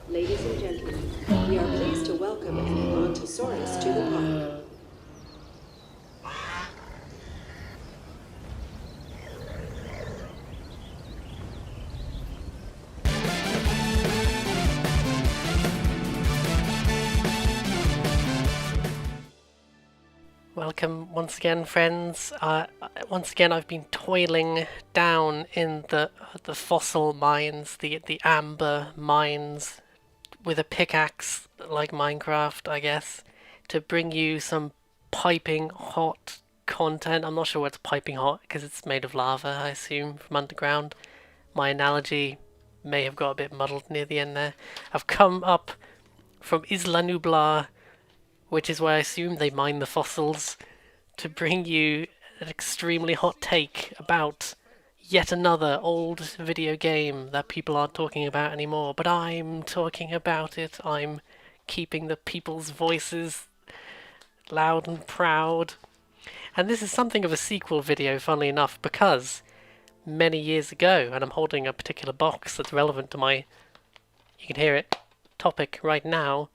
Ladies and gentlemen, we are pleased to welcome an Edmontosaurus to the park. Welcome once again, friends. Once again, I've been toiling down in the fossil mines, the amber mines, with a pickaxe, like Minecraft, I guess, to bring you some piping hot content. I'm not sure what's piping hot because it's made of lava, I assume, from underground. My analogy may have got a bit muddled near the end there. I've come up from Isla Nublar, which is where I assume they mine the fossils, to bring you an extremely hot take about yet another old video game that people aren't talking about anymore. But I'm talking about it. I'm keeping the people's voices loud and proud. And this is something of a sequel video, funnily enough, because many years ago, and I'm holding a particular box that's relevant to my, you can hear it, topic right now.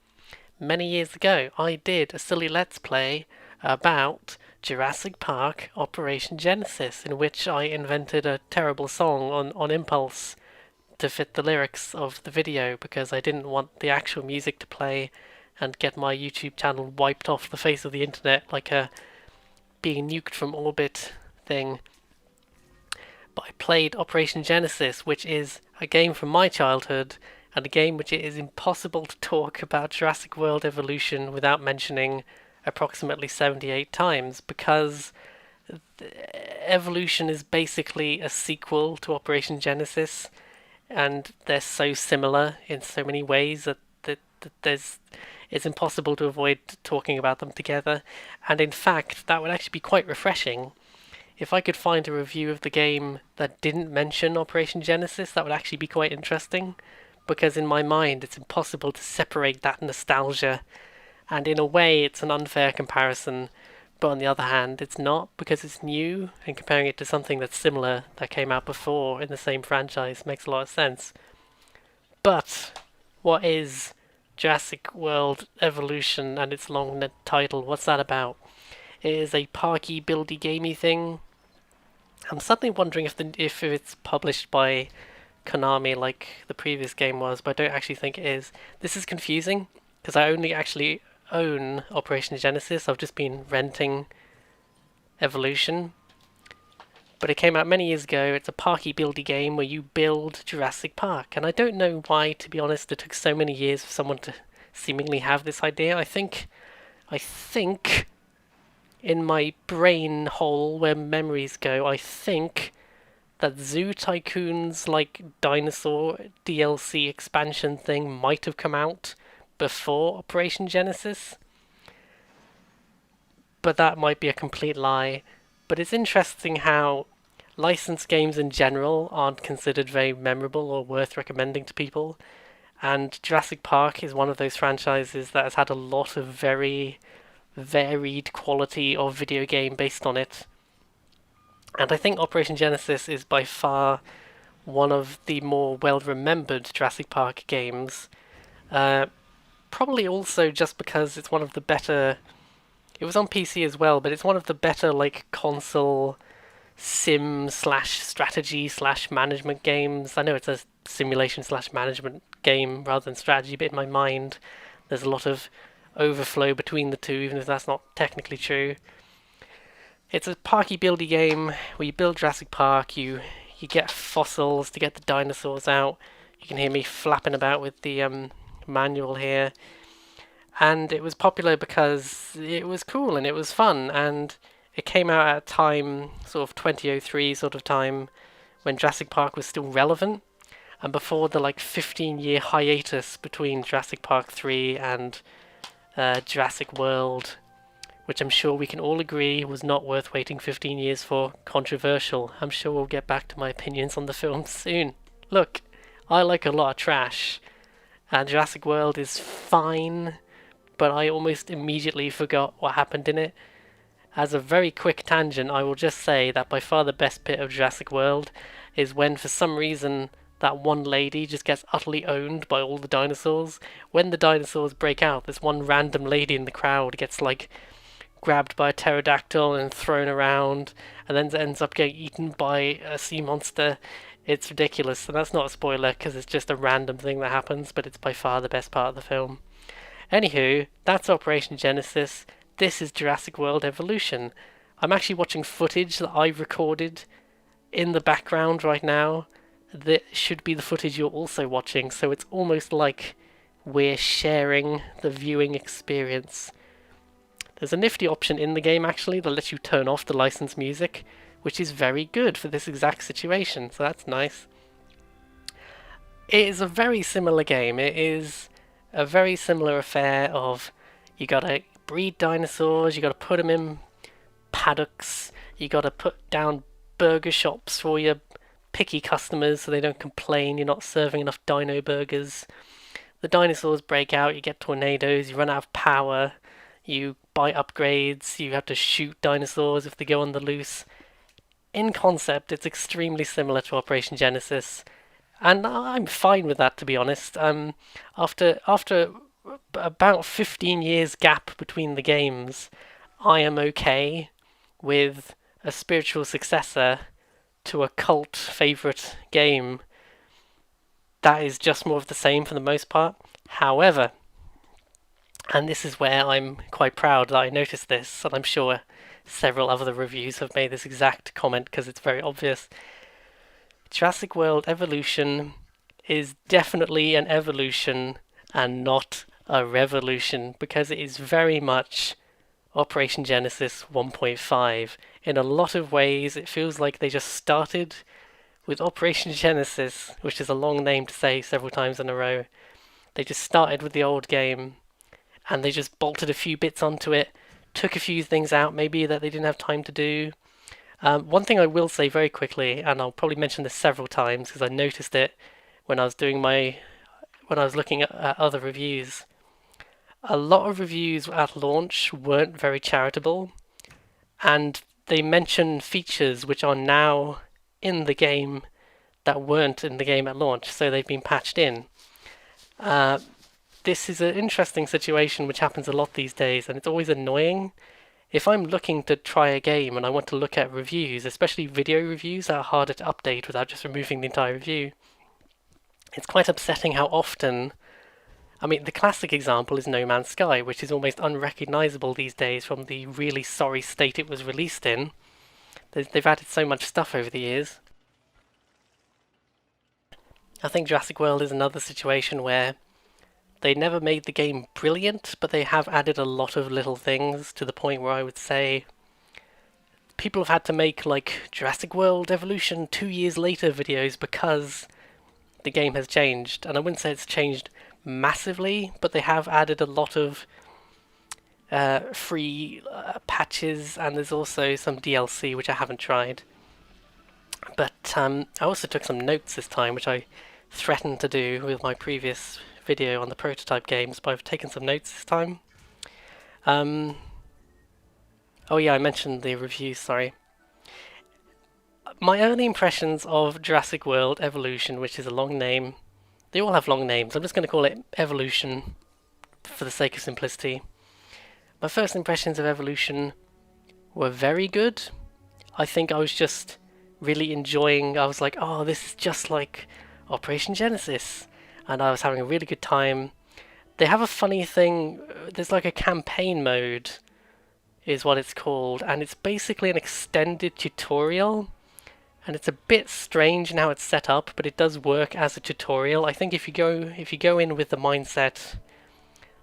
Many years ago, I did a silly Let's Play about Jurassic Park Operation Genesis, in which I invented a terrible song on impulse to fit the lyrics of the video because I didn't want the actual music to play and get my YouTube channel wiped off the face of the internet like a being nuked from orbit thing. But I played Operation Genesis, which is a game from my childhood, and a game which it is impossible to talk about Jurassic World Evolution without mentioning approximately 78 times, because Evolution is basically a sequel to Operation Genesis, and they're so similar in so many ways that it's impossible to avoid talking about them together. And in fact, that would actually be quite refreshing. If I could find a review of the game that didn't mention Operation Genesis, that would actually be quite interesting, because in my mind it's impossible to separate that nostalgia, and in a way it's an unfair comparison, but on the other hand it's not, because it's new, and comparing it to something that's similar that came out before in the same franchise makes a lot of sense. But what is Jurassic World Evolution and its long title? What's that about? It is a parky, buildy, gamey thing. I'm suddenly wondering if it's published by Konami like the previous game was, but I don't actually think it is. This is confusing because I only actually own Operation Genesis. I've just been renting Evolution. But it came out many years ago. It's a parky buildy game where you build Jurassic Park. And I don't know why, to be honest, it took so many years for someone to seemingly have this idea. I think in my brain hole where memories go, I think that Zoo Tycoon's like dinosaur DLC expansion thing might have come out before Operation Genesis. But that might be a complete lie. But it's interesting how licensed games in general aren't considered very memorable or worth recommending to people. And Jurassic Park is one of those franchises that has had a lot of very varied quality of video game based on it. And I think Operation Genesis is by far one of the more well-remembered Jurassic Park games. Probably also just because it's one of the better... It was on PC as well, but it's one of the better like console sim slash strategy slash management games. I know it's a simulation slash management game rather than strategy, but in my mind there's a lot of overflow between the two, even if that's not technically true. It's a parky buildy game where you build Jurassic Park, you get fossils to get the dinosaurs out. You can hear me flapping about with the manual here. And it was popular because it was cool and it was fun, and it came out at a time, sort of 2003 sort of time, when Jurassic Park was still relevant, and before the like 15-year hiatus between Jurassic Park 3 and Jurassic World, which I'm sure we can all agree was not worth waiting 15 years for. Controversial. I'm sure we'll get back to my opinions on the film soon. Look, I like a lot of trash, and Jurassic World is fine, but I almost immediately forgot what happened in it. As a very quick tangent, I will just say that by far the best bit of Jurassic World is when, for some reason, that one lady just gets utterly owned by all the dinosaurs. When the dinosaurs break out, this one random lady in the crowd gets like grabbed by a pterodactyl and thrown around, and then ends up getting eaten by a sea monster. It's ridiculous, and that's not a spoiler because it's just a random thing that happens, but it's by far the best part of the film. Anywho, that's Operation Genesis. This is Jurassic World Evolution. I'm actually watching footage that I've recorded in the background right now. That should be the footage you're also watching, so it's almost like we're sharing the viewing experience. There's a nifty option in the game actually that lets you turn off the licensed music, which is very good for this exact situation, so that's nice. It is a very similar game. It is a very similar affair of you gotta breed dinosaurs, you gotta put them in paddocks, you gotta put down burger shops for your picky customers so they don't complain you're not serving enough dino burgers. The dinosaurs break out, you get tornadoes, you run out of power, you buy upgrades, you have to shoot dinosaurs if they go on the loose. In concept, it's extremely similar to Operation Genesis, and I'm fine with that, to be honest. After about 15 years gap between the games, I am okay with a spiritual successor to a cult favourite game that is just more of the same for the most part. However, and this is where I'm quite proud that I noticed this, and I'm sure several other reviews have made this exact comment because it's very obvious. Jurassic World Evolution is definitely an evolution and not a revolution, because it is very much Operation Genesis 1.5. In a lot of ways, it feels like they just started with Operation Genesis, which is a long name to say several times in a row. They just started with the old game, and they just bolted a few bits onto it, took a few things out maybe that they didn't have time to do. One thing I will say very quickly, and I'll probably mention this several times because I noticed it when I was looking at other reviews. A lot of reviews at launch weren't very charitable, and they mention features which are now in the game that weren't in the game at launch, so they've been patched in. This is an interesting situation which happens a lot these days, and it's always annoying. If I'm looking to try a game and I want to look at reviews, especially video reviews that are harder to update without just removing the entire review, it's quite upsetting how often... I mean, the classic example is No Man's Sky, which is almost unrecognizable these days from the really sorry state it was released in. They've added so much stuff over the years. I think Jurassic World is another situation where they never made the game brilliant, but they have added a lot of little things to the point where I would say people have had to make like Jurassic World Evolution 2 years later videos because the game has changed. And I wouldn't say it's changed massively, but they have added a lot of free patches, and there's also some DLC which I haven't tried. But I also took some notes this time, which I threatened to do with my previous video on the prototype games, but I've taken some notes this time. Oh yeah, I mentioned the reviews, sorry. My early impressions of Jurassic World Evolution, which is a long name. They all have long names. I'm just going to call it Evolution for the sake of simplicity. My first impressions of Evolution were very good. I think I was just really enjoying... I was like, oh, this is just like Operation Genesis. And I was having a really good time. They have a funny thing. There's like a campaign mode, is what it's called. And it's basically an extended tutorial. And it's a bit strange in how it's set up, but it does work as a tutorial. I think if you go in with the mindset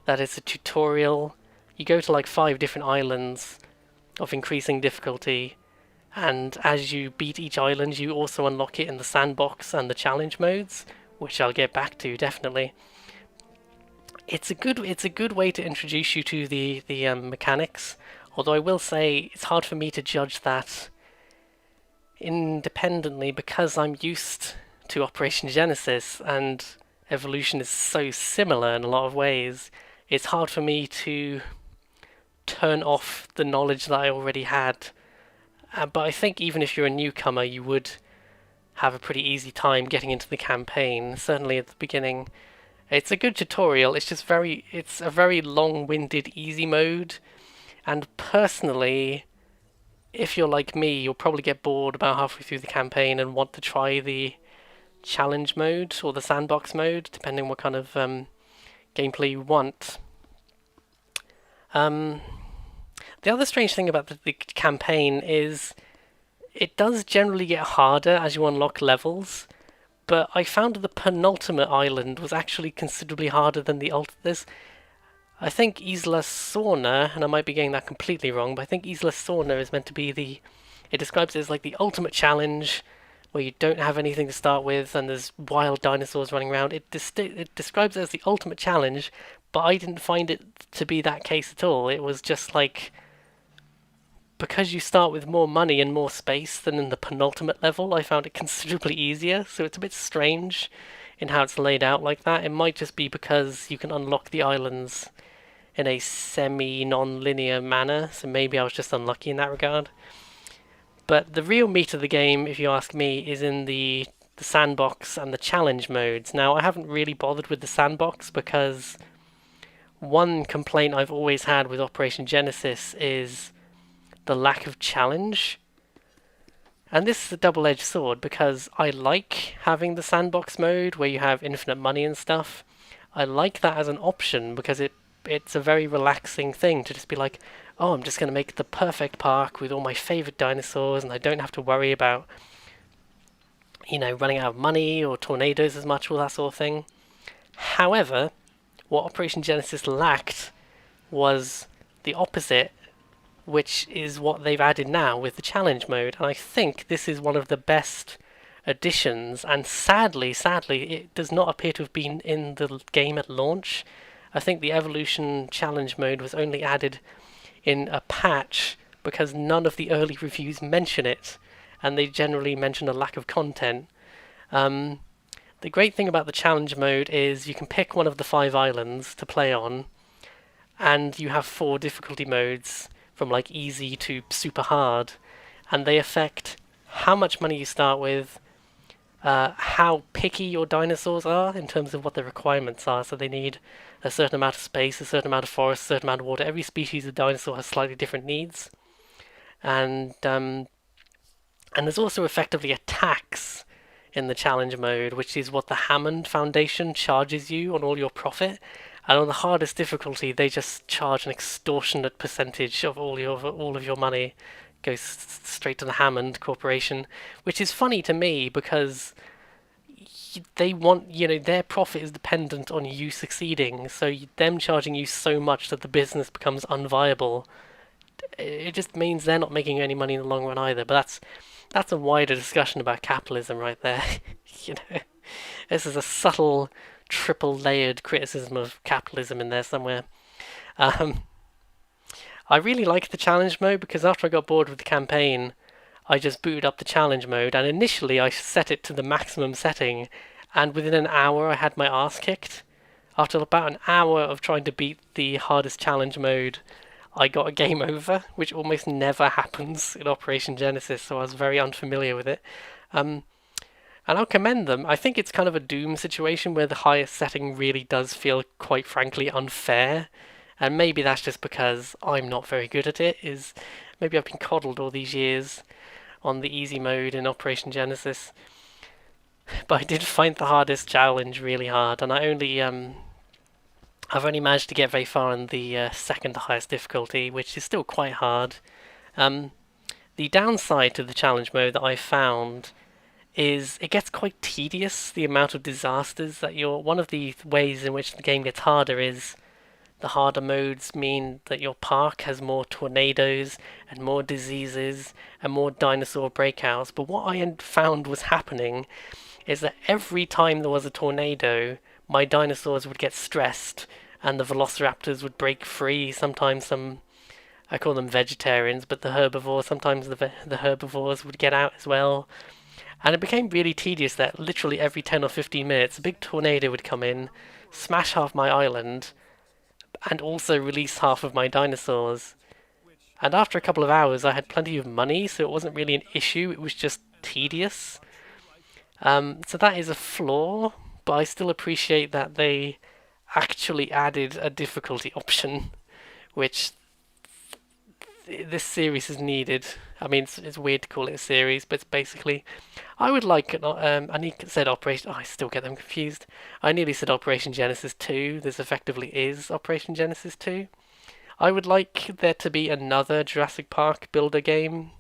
that it's a tutorial, you go to like 5 different islands of increasing difficulty, and as you beat each island, you also unlock it in the sandbox and the challenge modes, which I'll get back to definitely. It's a good way to introduce you to the mechanics. Although I will say it's hard for me to judge that independently because I'm used to Operation Genesis and Evolution is so similar in a lot of ways. It's hard for me to turn off the knowledge that I already had. But I think even if you're a newcomer, you would have a pretty easy time getting into the campaign, certainly at the beginning. It's a good tutorial, it's a very long-winded easy mode, and personally, if you're like me, you'll probably get bored about halfway through the campaign and want to try the challenge mode or the sandbox mode, depending what kind of gameplay you want. The other strange thing about the campaign is it does generally get harder as you unlock levels, but I found the penultimate island was actually considerably harder than the there's I think Isla Sorna, and I might be getting that completely wrong, but I think Isla Sorna is meant to be it describes it as like the ultimate challenge, where you don't have anything to start with and there's wild dinosaurs running around. It describes it as the ultimate challenge, but I didn't find it to be that case at all. It was just like, because you start with more money and more space than in the penultimate level, I found it considerably easier, so it's a bit strange in how it's laid out like that. It might just be because you can unlock the islands in a semi-non-linear manner, so maybe I was just unlucky in that regard. But the real meat of the game, if you ask me, is in the sandbox and the challenge modes. Now, I haven't really bothered with the sandbox because one complaint I've always had with Operation Genesis is the lack of challenge. And this is a double-edged sword because I like having the sandbox mode where you have infinite money and stuff. I like that as an option because it's a very relaxing thing to just be like, oh, I'm just going to make the perfect park with all my favourite dinosaurs and I don't have to worry about, running out of money or tornadoes as much, all that sort of thing. However, what Operation Genesis lacked was the opposite, which is what they've added now with the challenge mode. And I think this is one of the best additions, and sadly, it does not appear to have been in the game at launch. I think the Evolution challenge mode was only added in a patch because none of the early reviews mention it, and they generally mention a lack of content. The great thing about the challenge mode is you can pick one of the 5 islands to play on, and you have 4 difficulty modes from like easy to super hard, and they affect how much money you start with, how picky your dinosaurs are in terms of what their requirements are. So they need a certain amount of space, a certain amount of forest, a certain amount of water. Every species of dinosaur has slightly different needs, and there's also effectively a tax in the challenge mode, which is what the Hammond Foundation charges you on all your profit. And on the hardest difficulty, they just charge an extortionate percentage of all of your money goes straight to the Hammond Corporation, which is funny to me because they want, their profit is dependent on you succeeding. So them charging you so much that the business becomes unviable, it just means they're not making any money in the long run either. But that's a wider discussion about capitalism right there. This is a subtle triple-layered criticism of capitalism in there somewhere. I really like the challenge mode because after I got bored with the campaign, I just booted up the challenge mode, and initially I set it to the maximum setting, and within an hour I had my ass kicked. After about an hour of trying to beat the hardest challenge mode, I got a game over, which almost never happens in Operation Genesis, so I was very unfamiliar with it. And I'll commend them. I think it's kind of a Doom situation where the highest setting really does feel, quite frankly, unfair. And maybe that's just because I'm not very good at it. Maybe I've been coddled all these years on the easy mode in Operation Genesis. But I did find the hardest challenge really hard, and I've only managed to get very far in the second highest difficulty, which is still quite hard. The downside to the challenge mode that I found is it gets quite tedious, the amount of disasters that one of the ways in which the game gets harder is the harder modes mean that your park has more tornadoes and more diseases and more dinosaur breakouts. But what I found was happening is that every time there was a tornado, my dinosaurs would get stressed and the velociraptors would break free. Sometimes I call them vegetarians, but the herbivores, sometimes the herbivores would get out as well. And it became really tedious that literally every 10 or 15 minutes, a big tornado would come in, smash half my island, and also release half of my dinosaurs. And after a couple of hours, I had plenty of money, so it wasn't really an issue, it was just tedious. So that is a flaw, but I still appreciate that they actually added a difficulty option, which this series is needed. I mean, it's weird to call it a series, but it's basically, I would like it. I need said Operation. Oh, I still get them confused. I nearly said Operation Genesis 2. This effectively is Operation Genesis 2. I would like there to be another Jurassic Park builder game,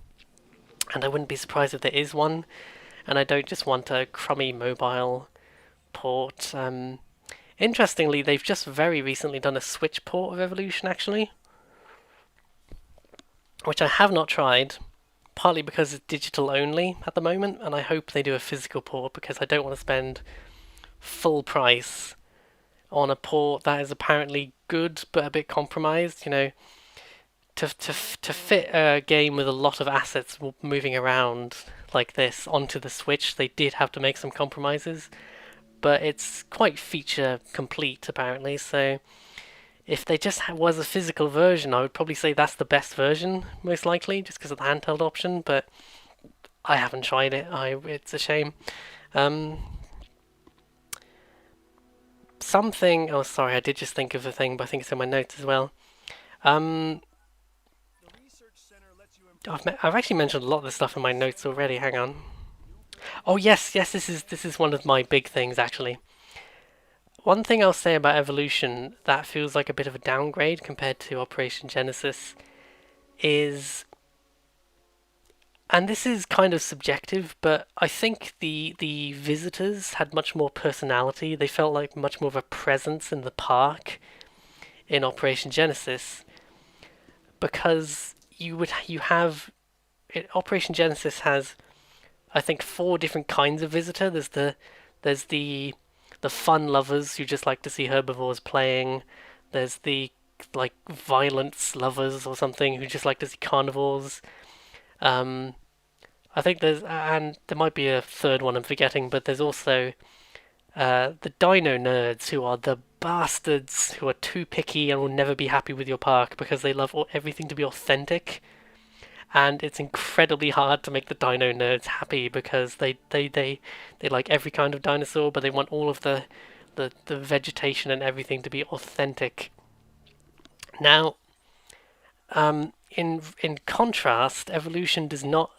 and I wouldn't be surprised if there is one. And I don't just want a crummy mobile port. Interestingly, they've just very recently done a Switch port of Evolution, actually, which I have not tried, partly because it's digital only at the moment, and I hope they do a physical port because I don't want to spend full price on a port that is apparently good but a bit compromised. To fit a game with a lot of assets moving around like this onto the Switch, they did have to make some compromises, but it's quite feature complete apparently. So if they just was a physical version, I would probably say that's the best version, most likely, just because of the handheld option. But I haven't tried it. It's a shame. Um, Something. Oh, sorry, I did just think of a thing, but I think it's in my notes as well. Um, I've actually mentioned a lot of this stuff in my notes already. Hang on. Oh yes, yes. This is one of my big things actually. One thing I'll say about Evolution that feels like a bit of a downgrade compared to Operation Genesis is, and this is kind of subjective, but I think the visitors had much more personality. They felt like much more of a presence in the park in Operation Genesis because you have Operation Genesis has, I think, 4 different kinds of visitor. There's the fun lovers who just like to see herbivores playing. There's the like violence lovers or something who just like to see carnivores. Um, I think and there might be a third one I'm forgetting, but there's also the dino nerds who are the bastards who are too picky and will never be happy with your park because they love everything to be authentic. And it's incredibly hard to make the dino nerds happy because they like every kind of dinosaur, but they want all of the vegetation and everything to be authentic. Now, in contrast, evolution does not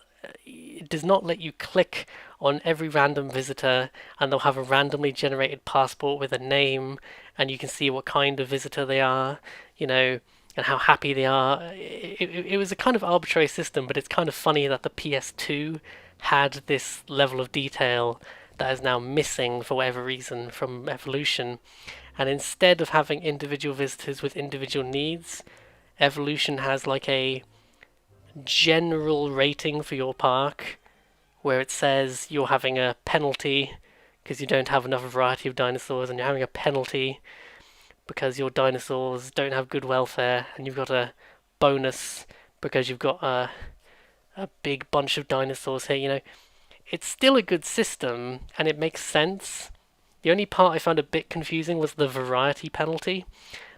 let you click on every random visitor and they'll have a randomly generated passport with a name and you can see what kind of visitor they are, you know, and how happy they are. It was a kind of arbitrary system, but it's kind of funny that the PS2 had this level of detail that is now missing for whatever reason from Evolution. And instead of having individual visitors with individual needs, Evolution has like a general rating for your park where it says you're having a penalty because you don't have enough variety of dinosaurs, and you're having a penalty because your dinosaurs don't have good welfare, and you've got a bonus because you've got a big bunch of dinosaurs here. It's still a good system and it makes sense. The only part I found a bit confusing was the variety penalty.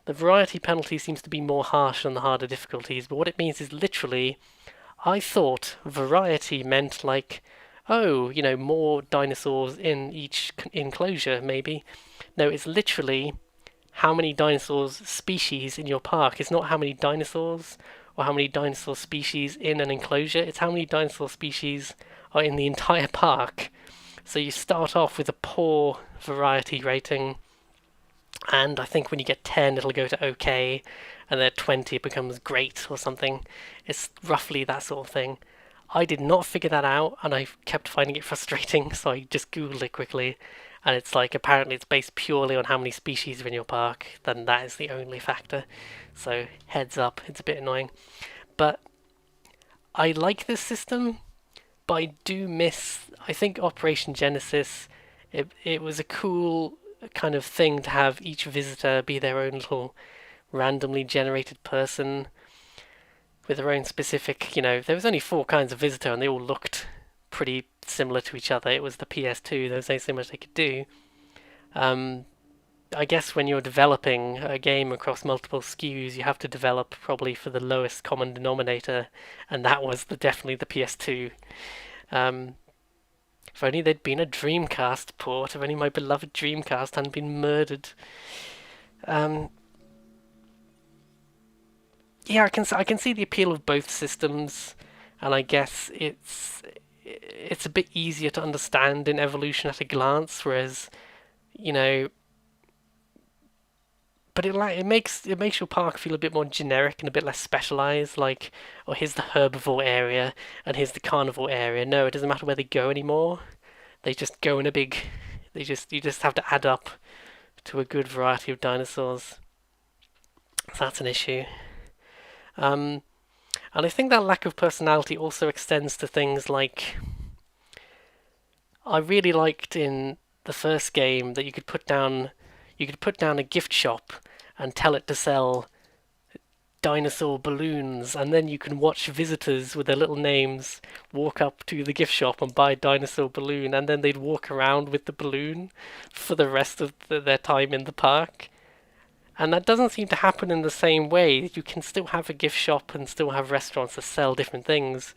The variety penalty seems to be more harsh than the harder difficulties, but what it means is literally, I thought variety meant like, oh, more dinosaurs in each enclosure, maybe. No, it's literally how many dinosaurs species in your park. It's not how many dinosaurs or how many dinosaur species in an enclosure. It's how many dinosaur species are in the entire park. So you start off with a poor variety rating, and I think when you get 10 it'll go to okay, and then 20 it becomes great or something. It's roughly that sort of thing. I did not figure that out and I kept finding it frustrating, so I just googled it quickly, and it's like apparently it's based purely on how many species are in your park. Then that is the only factor. So heads up, it's a bit annoying. But I like this system, but I do miss, I think Operation Genesis, it was a cool kind of thing to have each visitor be their own little randomly generated person with their own specific, there was only 4 kinds of visitor and they all looked pretty similar to each other. It was the PS2, there was only so much they could do. I guess when you're developing a game across multiple SKUs, you have to develop probably for the lowest common denominator, and that was definitely the PS2. If only there'd been a Dreamcast port. If only my beloved Dreamcast hadn't been murdered. Yeah, I can see the appeal of both systems, and I guess it's a bit easier to understand in Evolution at a glance, whereas, you know, but it makes your park feel a bit more generic and a bit less specialized. Like, oh, here's the herbivore area and here's the carnivore area. No, it doesn't matter where they go anymore. They just go in a big. You just have to add up to a good variety of dinosaurs. So that's an issue. And I think that lack of personality also extends to things like. I really liked in the first game that you could put down a gift shop and tell it to sell dinosaur balloons, and then you can watch visitors with their little names walk up to the gift shop and buy a dinosaur balloon, and then they'd walk around with the balloon for the rest of their time in the park. And that doesn't seem to happen in the same way. You can still have a gift shop and still have restaurants that sell different things,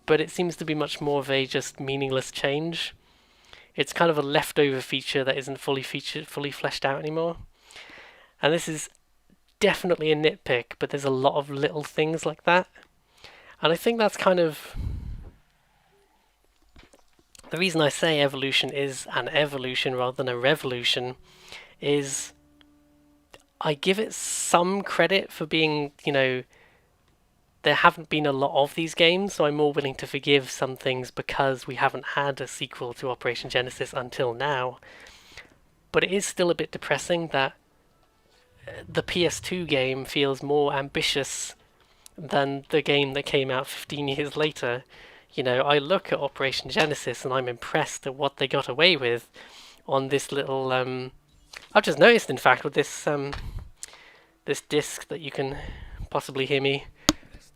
but it seems to be much more of a just meaningless change. It's kind of a leftover feature that isn't fully fleshed out anymore. And this is definitely a nitpick, but there's a lot of little things like that. And I think that's kind of the reason I say Evolution is an evolution rather than a revolution is I give it some credit for being, there haven't been a lot of these games, so I'm more willing to forgive some things because we haven't had a sequel to Operation Genesis until now. But it is still a bit depressing that the PS2 game feels more ambitious than the game that came out 15 years later. I look at Operation Genesis and I'm impressed at what they got away with on this little... I've just noticed, in fact, with this this disc that you can possibly hear me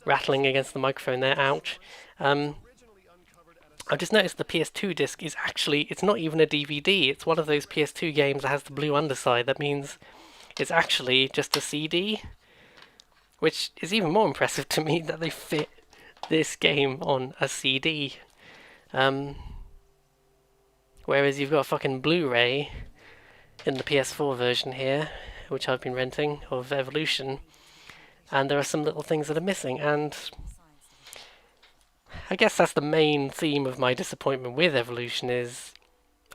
rattling against the microphone there, ouch. I've just noticed the PS2 disc is actually, it's not even a DVD, it's one of those PS2 games that has the blue underside. That means it's actually just a CD, which is even more impressive to me that they fit this game on a CD. Whereas you've got a fucking Blu-ray in the PS4 version here, which I've been renting, of Evolution, and there are some little things that are missing, and I guess that's the main theme of my disappointment with Evolution is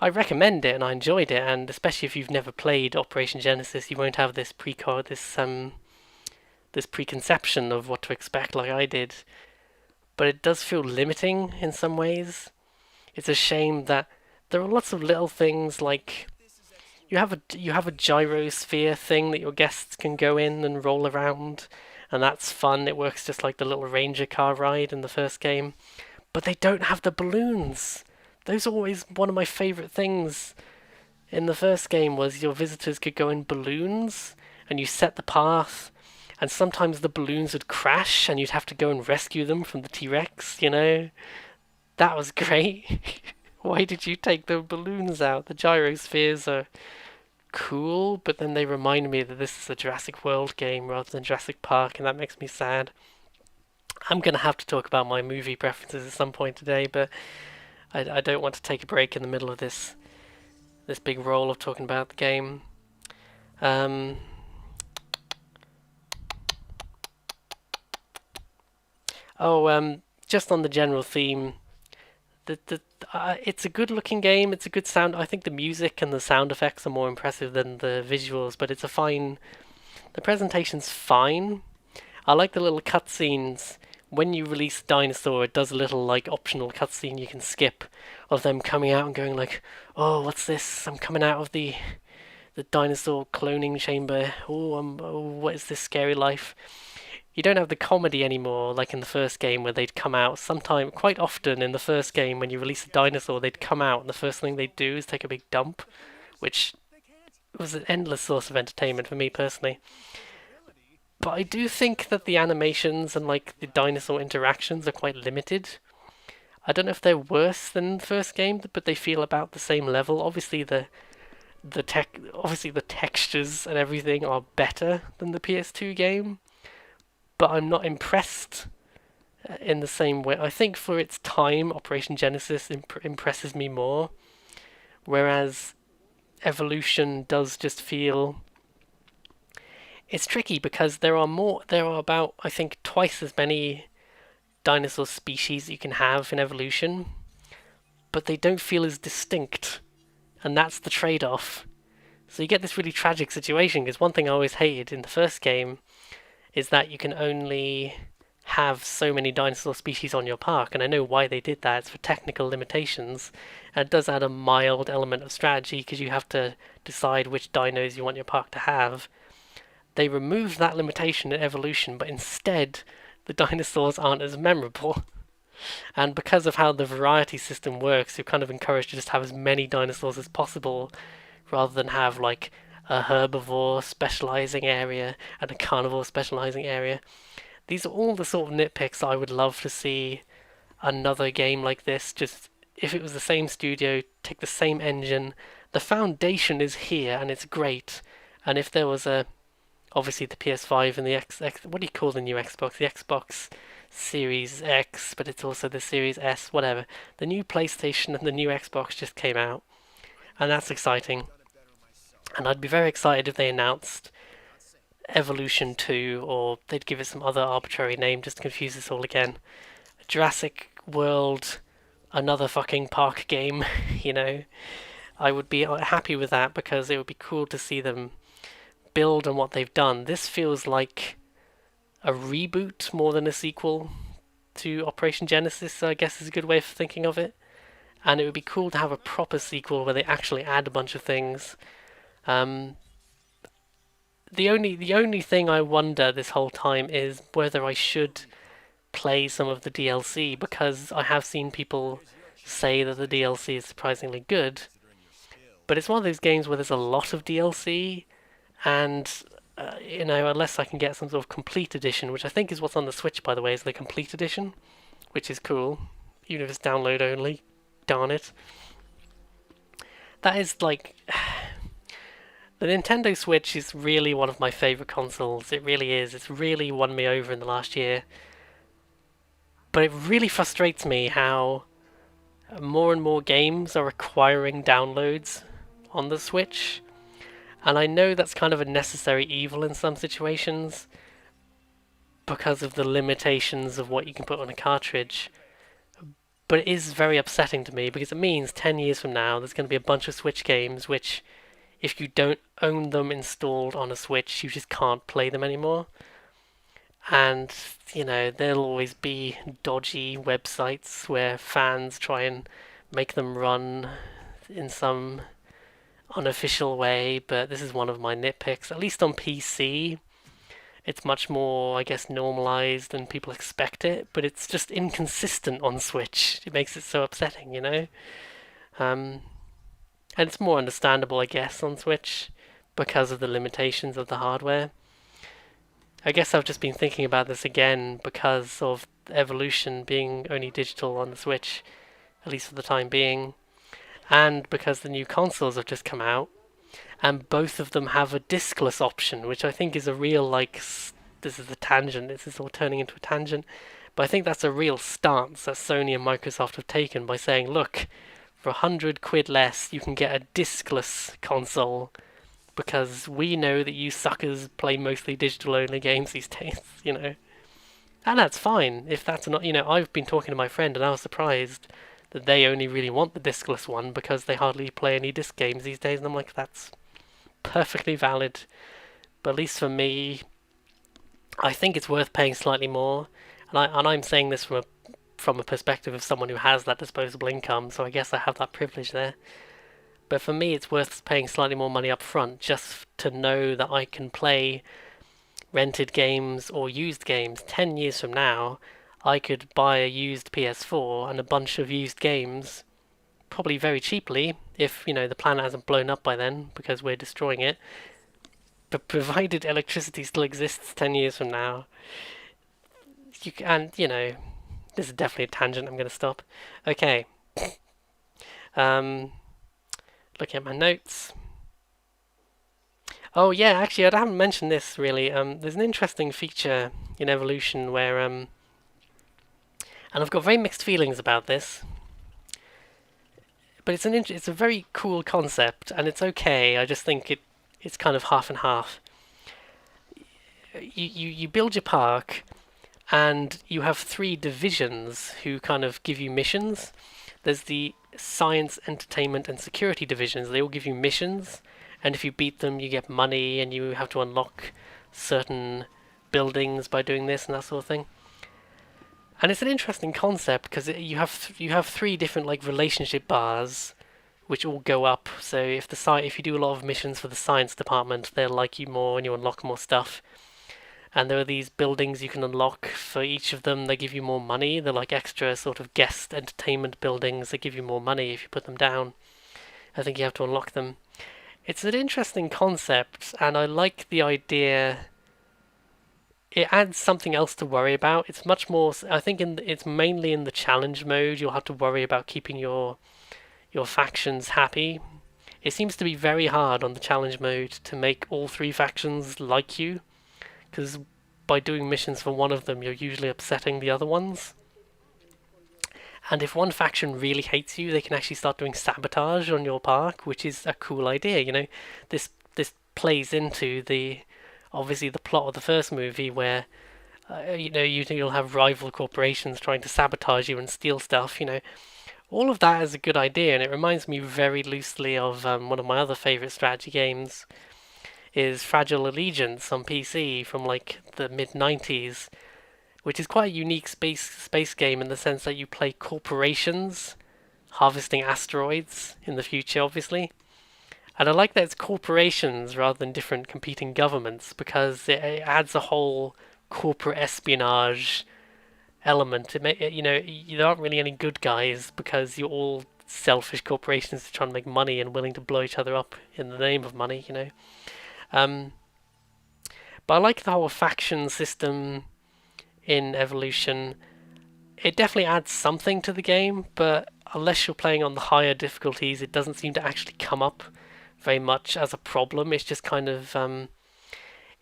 I recommend it and I enjoyed it, and especially if you've never played Operation Genesis, you won't have this this preconception of what to expect like I did. But it does feel limiting in some ways. It's a shame that there are lots of little things like you have a gyrosphere thing that your guests can go in and roll around, and that's fun. It works just like the little Ranger car ride in the first game. But they don't have the balloons. Those are always one of my favourite things in the first game was your visitors could go in balloons and you set the path, and sometimes the balloons would crash and you'd have to go and rescue them from the T-Rex, That was great. Why did you take the balloons out? The gyrospheres are cool, but then they remind me that this is a Jurassic World game rather than Jurassic Park, and that makes me sad. I'm going to have to talk about my movie preferences at some point today, but I don't want to take a break in the middle of this big roll of talking about the game. Just on the general theme, it's a good-looking game. It's a good sound. I think the music and the sound effects are more impressive than the visuals, but it's a fine. The presentation's fine. I like the little cutscenes. When you release Dinosaur, it does a little optional cutscene you can skip of them coming out and going like, "Oh, what's this? I'm coming out of the dinosaur cloning chamber. Oh, what is this scary life?" You don't have the comedy anymore, like in the first game where they'd come out quite often in the first game when you release a dinosaur, they'd come out and the first thing they'd do is take a big dump, which was an endless source of entertainment for me personally. But I do think that the animations and the dinosaur interactions are quite limited. I don't know if they're worse than the first game, but they feel about the same level. Obviously the textures and everything are better than the PS2 game, but I'm not impressed in the same way. I think for its time, Operation Genesis impresses me more, whereas Evolution does just feel it's tricky because there are about, I think, twice as many dinosaur species you can have in Evolution, but they don't feel as distinct, and that's the trade-off. So you get this really tragic situation, because one thing I always hated in the first game is that you can only have so many dinosaur species on your park, and I know why they did that. It's for technical limitations, and it does add a mild element of strategy because you have to decide which dinos you want your park to have. They removed that limitation in Evolution, but instead the dinosaurs aren't as memorable. And because of how the variety system works, you're kind of encouraged to just have as many dinosaurs as possible, rather than have like a herbivore specializing area and a carnivore specializing area. These are all the sort of nitpicks I would love to see another game like this. Just if it was the same studio, take the same engine, the foundation is here and it's great. And if there was obviously the PS5 and the what do you call the new Xbox? The Xbox Series X, but it's also the Series S, whatever. The new PlayStation and the new Xbox just came out, and that's exciting. And I'd be very excited if they announced Evolution 2, or they'd give it some other arbitrary name just to confuse us all again. Jurassic World, another fucking park game, you know. I would be happy with that because it would be cool to see them build on what they've done. This feels like a reboot more than a sequel to Operation Genesis, I guess is a good way of thinking of it. And it would be cool to have a proper sequel where they actually add a bunch of things. The only thing I wonder this whole time is whether I should play some of the DLC, because I have seen people say that the DLC is surprisingly good. But it's one of those games where there's a lot of DLC, and unless I can get some sort of complete edition, which I think is what's on the Switch, by the way, is the complete edition, which is cool, even if it's download only. Darn it. That is like... The Nintendo Switch is really one of my favourite consoles. It really is. It's really won me over in the last year. But it really frustrates me how more and more games are requiring downloads on the Switch. And I know that's kind of a necessary evil in some situations because of the limitations of what you can put on a cartridge. But it is very upsetting to me because it means 10 years from now there's going to be a bunch of Switch games which, if you don't own them installed on a Switch, you just can't play them anymore. And, you know, there'll always be dodgy websites where fans try and make them run in some unofficial way, but this is one of my nitpicks. At least on PC, it's much more, I guess, normalized and people expect it, but it's just inconsistent on Switch. It makes it so upsetting, you know? And it's more understandable, I guess, on Switch because of the limitations of the hardware. I guess I've just been thinking about this again because of Evolution being only digital on the Switch, at least for the time being, and because the new consoles have just come out, and both of them have a discless option, which I think is a real, like, this is a tangent, this is all turning into a tangent, but I think that's a real stance that Sony and Microsoft have taken by saying, look, for £100 less, you can get a discless console, because we know that you suckers play mostly digital-only games these days, you know. And that's fine, if that's not, you know, I've been talking to my friend and I was surprised that they only really want the discless one because they hardly play any disc games these days, and I'm like, that's perfectly valid. But at least for me, I think it's worth paying slightly more, and I'm saying this from a perspective of someone who has that disposable income, so I guess I have that privilege there. But for me, it's worth paying slightly more money up front just to know that I can play rented games or used games. 10 years from now, I could buy a used PS4 and a bunch of used games, probably very cheaply, if, you know, the planet hasn't blown up by then, because we're destroying it. But provided electricity still exists 10 years from now, and, you know, this is definitely a tangent, I'm going to stop. Okay. Looking at my notes. Oh yeah, actually I haven't mentioned this really. There's an interesting feature in Evolution where And I've got very mixed feelings about this. But it's a very cool concept, and it's okay. I just think it's kind of half and half. You build your park, and you have three divisions who kind of give you missions. There's the science, entertainment, and security divisions. They all give you missions, and if you beat them, you get money, and you have to unlock certain buildings by doing this and that sort of thing. And it's an interesting concept because you have three different like relationship bars, which all go up. So if you do a lot of missions for the science department, they'll like you more and you unlock more stuff. And there are these buildings you can unlock for each of them. They give you more money. They're like extra sort of guest entertainment buildings. They give you more money if you put them down. I think you have to unlock them. It's an interesting concept, and I like the idea. It adds something else to worry about. It's much more. I think it's mainly in the challenge mode. You'll have to worry about keeping your factions happy. It seems to be very hard on the challenge mode to make all three factions like you, because by doing missions for one of them, you're usually upsetting the other ones. And if one faction really hates you, they can actually start doing sabotage on your park, which is a cool idea. You know, this plays into obviously the plot of the first movie, where you'll have rival corporations trying to sabotage you and steal stuff. You know, all of that is a good idea, and it reminds me very loosely of one of my other favorite strategy games, is Fragile Allegiance on PC from like the mid-90s, which is quite a unique space game in the sense that you play corporations harvesting asteroids in the future, obviously. And I like that it's corporations rather than different competing governments, because it adds a whole corporate espionage element. There aren't really any good guys because you're all selfish corporations trying to make money and willing to blow each other up in the name of money, you know. But I like the whole faction system in Evolution. It definitely adds something to the game, but unless you're playing on the higher difficulties, it doesn't seem to actually come up very much as a problem. It's just kind of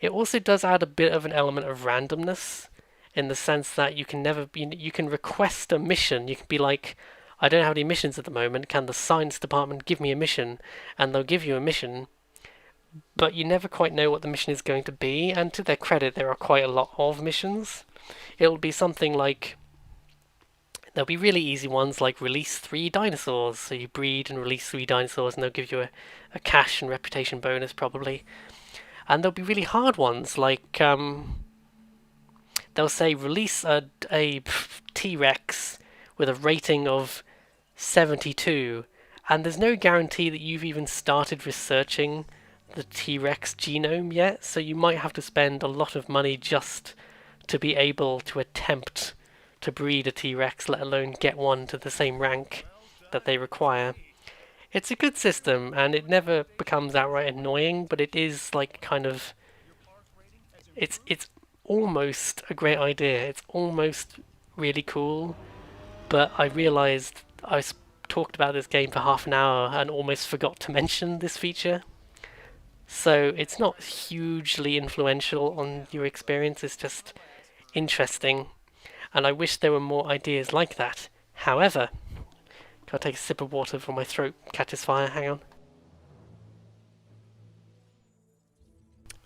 it also does add a bit of an element of randomness, in the sense that you can request a mission. You can be like, I don't have any missions at the moment, can the science department give me a mission? And they'll give you a mission, but you never quite know what the mission is going to be. And to their credit, there are quite a lot of missions. It'll be something like, there'll be really easy ones like release 3 dinosaurs. So you breed and release 3 dinosaurs, and they'll give you a cash and reputation bonus probably. And there'll be really hard ones like they'll say release a T-Rex with a rating of 72, and there's no guarantee that you've even started researching the T-Rex genome yet, so you might have to spend a lot of money just to be able to attempt to breed a T-Rex, let alone get one to the same rank that they require. It's a good system, and it never becomes outright annoying, but it is like kind of... It's almost a great idea. It's almost really cool, but I realised I talked about this game for half an hour and almost forgot to mention this feature. So it's not hugely influential on your experience, it's just interesting, and I wish there were more ideas like that. However, gotta take a sip of water before my throat catches fire, hang on.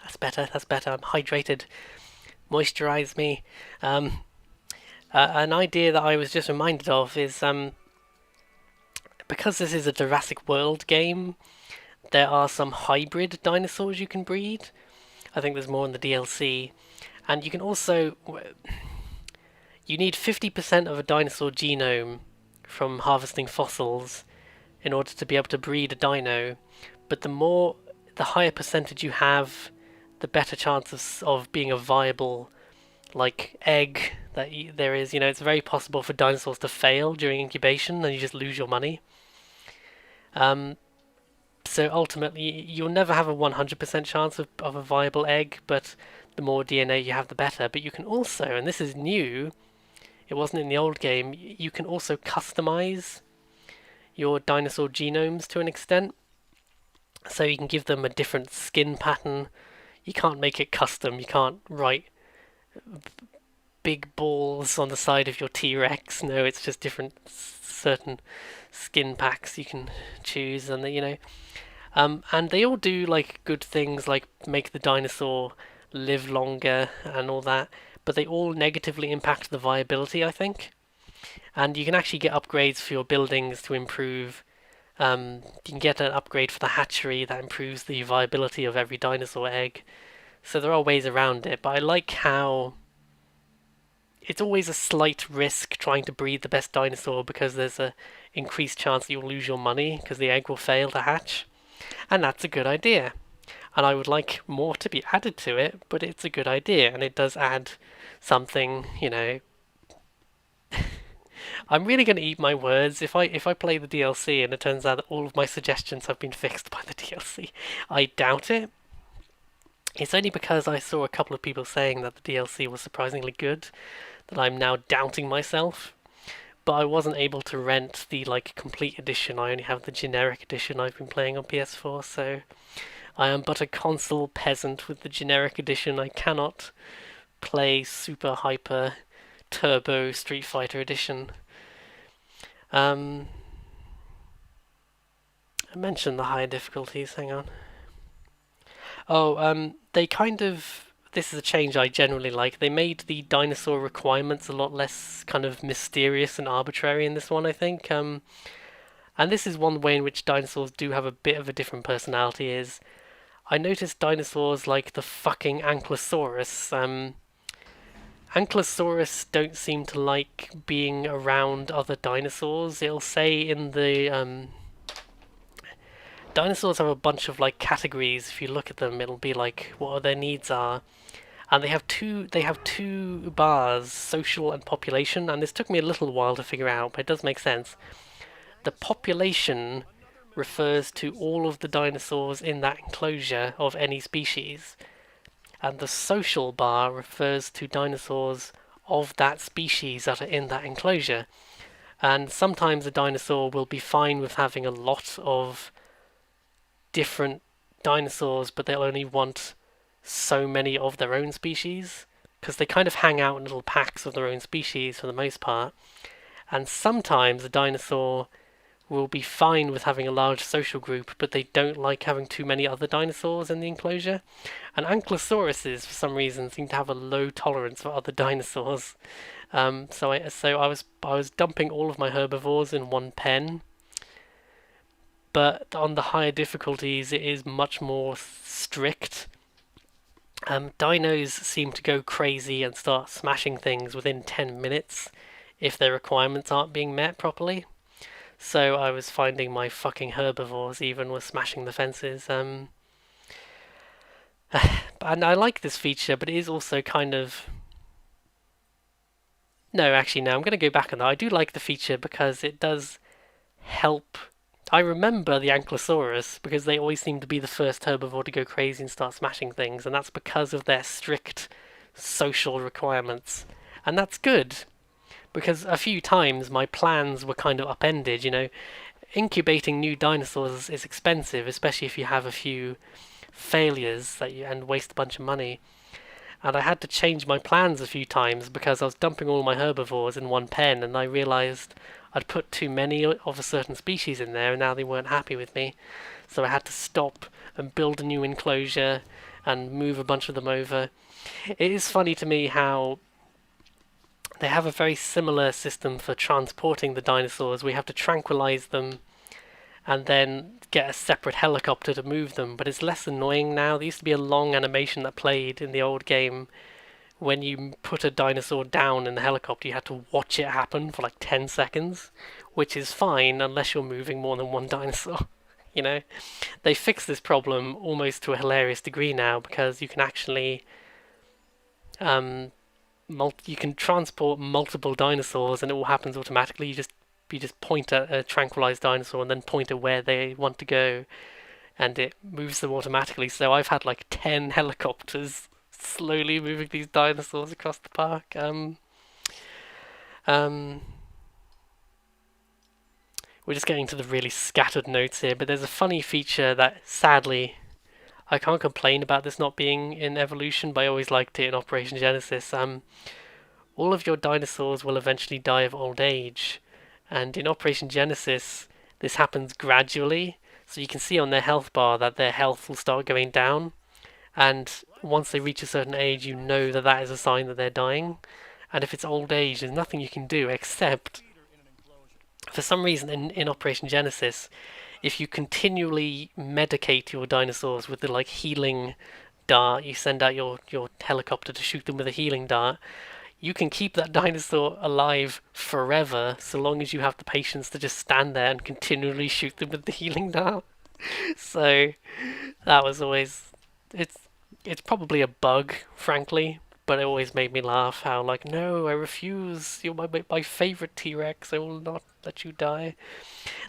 That's better, I'm hydrated. Moisturize me. An idea that I was just reminded of is, because this is a Jurassic World game, there are some hybrid dinosaurs you can breed. I think there's more in the DLC. And you can also... You need 50% of a dinosaur genome from harvesting fossils in order to be able to breed a dino. But the higher percentage you have, the better chance of being a viable egg that there is. You know, it's very possible for dinosaurs to fail during incubation and you just lose your money. So ultimately, you'll never have a 100% chance of a viable egg, but the more DNA you have, the better. But you can also, and this is new, it wasn't in the old game, you can also customize your dinosaur genomes to an extent. So you can give them a different skin pattern. You can't make it custom. You can't write big balls on the side of your T-Rex. No, it's just different certain skin packs you can choose, and and they all do like good things, like make the dinosaur live longer and all that, but they all negatively impact the viability, I think. And you can actually get upgrades for your buildings to improve. You can get an upgrade for the hatchery that improves the viability of every dinosaur egg. So there are ways around it, but I like how it's always a slight risk trying to breed the best dinosaur, because there's a increased chance that you'll lose your money because the egg will fail to hatch. And that's a good idea. And I would like more to be added to it, but it's a good idea, and it does add something, I'm really going to eat my words. If I play the DLC and it turns out that all of my suggestions have been fixed by the DLC, I doubt it. It's only because I saw a couple of people saying that the DLC was surprisingly good that I'm now doubting myself. But I wasn't able to rent the complete edition. I only have the generic edition I've been playing on PS4, so I am but a console peasant with the generic edition. I cannot play Super Hyper Turbo Street Fighter Edition. I mentioned the higher difficulties, hang on. They this is a change I generally like. They made the dinosaur requirements a lot less kind of mysterious and arbitrary in this one, I think. And this is one way in which dinosaurs do have a bit of a different personality. Is I noticed dinosaurs like the fucking Ankylosaurus. Ankylosaurus don't seem to like being around other dinosaurs. It'll say in the dinosaurs have a bunch of categories. If you look at them, it'll be like what their needs are, and they have two bars: social and population. And this took me a little while to figure out, but it does make sense. The population refers to all of the dinosaurs in that enclosure of any species, and the social bar refers to dinosaurs of that species that are in that enclosure. And sometimes a dinosaur will be fine with having a lot of different dinosaurs, but they'll only want so many of their own species, because they kind of hang out in little packs of their own species for the most part. And sometimes a dinosaur will be fine with having a large social group, but they don't like having too many other dinosaurs in the enclosure. And Ankylosauruses, for some reason, seem to have a low tolerance for other dinosaurs. So I was dumping all of my herbivores in one pen, but on the higher difficulties, it is much more strict. Dinos seem to go crazy and start smashing things within 10 minutes if their requirements aren't being met properly. So I was finding my fucking herbivores even were smashing the fences. And I like this feature, but it is also kind of... No, actually, no, I'm going to go back on that. I do like the feature because it does help. I remember the Ankylosaurus because they always seem to be the first herbivore to go crazy and start smashing things, and that's because of their strict social requirements. And that's good, because a few times my plans were kind of upended, Incubating new dinosaurs is expensive, especially if you have a few failures and waste a bunch of money. And I had to change my plans a few times because I was dumping all my herbivores in one pen, and I realised I'd put too many of a certain species in there, and now they weren't happy with me. So I had to stop and build a new enclosure and move a bunch of them over. It is funny to me how they have a very similar system for transporting the dinosaurs. We have to tranquilize them and then get a separate helicopter to move them, but it's less annoying now. There used to be a long animation that played in the old game. When you put a dinosaur down in the helicopter, you had to watch it happen for 10 seconds, which is fine unless you're moving more than one dinosaur. They fixed this problem almost to a hilarious degree now, because you can actually you can transport multiple dinosaurs and it all happens automatically. You just point at a tranquilized dinosaur and then point at where they want to go, and it moves them automatically. So I've had 10 helicopters slowly moving these dinosaurs across the park. We're just getting to the really scattered notes here, but there's a funny feature that, sadly, I can't complain about this not being in Evolution, but I always liked it in Operation Genesis. all of your dinosaurs will eventually die of old age. And in Operation Genesis, this happens gradually. So you can see on their health bar that their health will start going down. And once they reach a certain age, you know that that is a sign that they're dying. And if it's old age, there's nothing you can do except, for some reason in Operation Genesis, if you continually medicate your dinosaurs with the like healing dart, you send out your helicopter to shoot them with a healing dart, you can keep that dinosaur alive forever so long as you have the patience to just stand there and continually shoot them with the healing dart. So that was always, it's probably a bug, frankly, but it always made me laugh how like, no, I refuse, you're my favorite T-Rex, I will not let you die.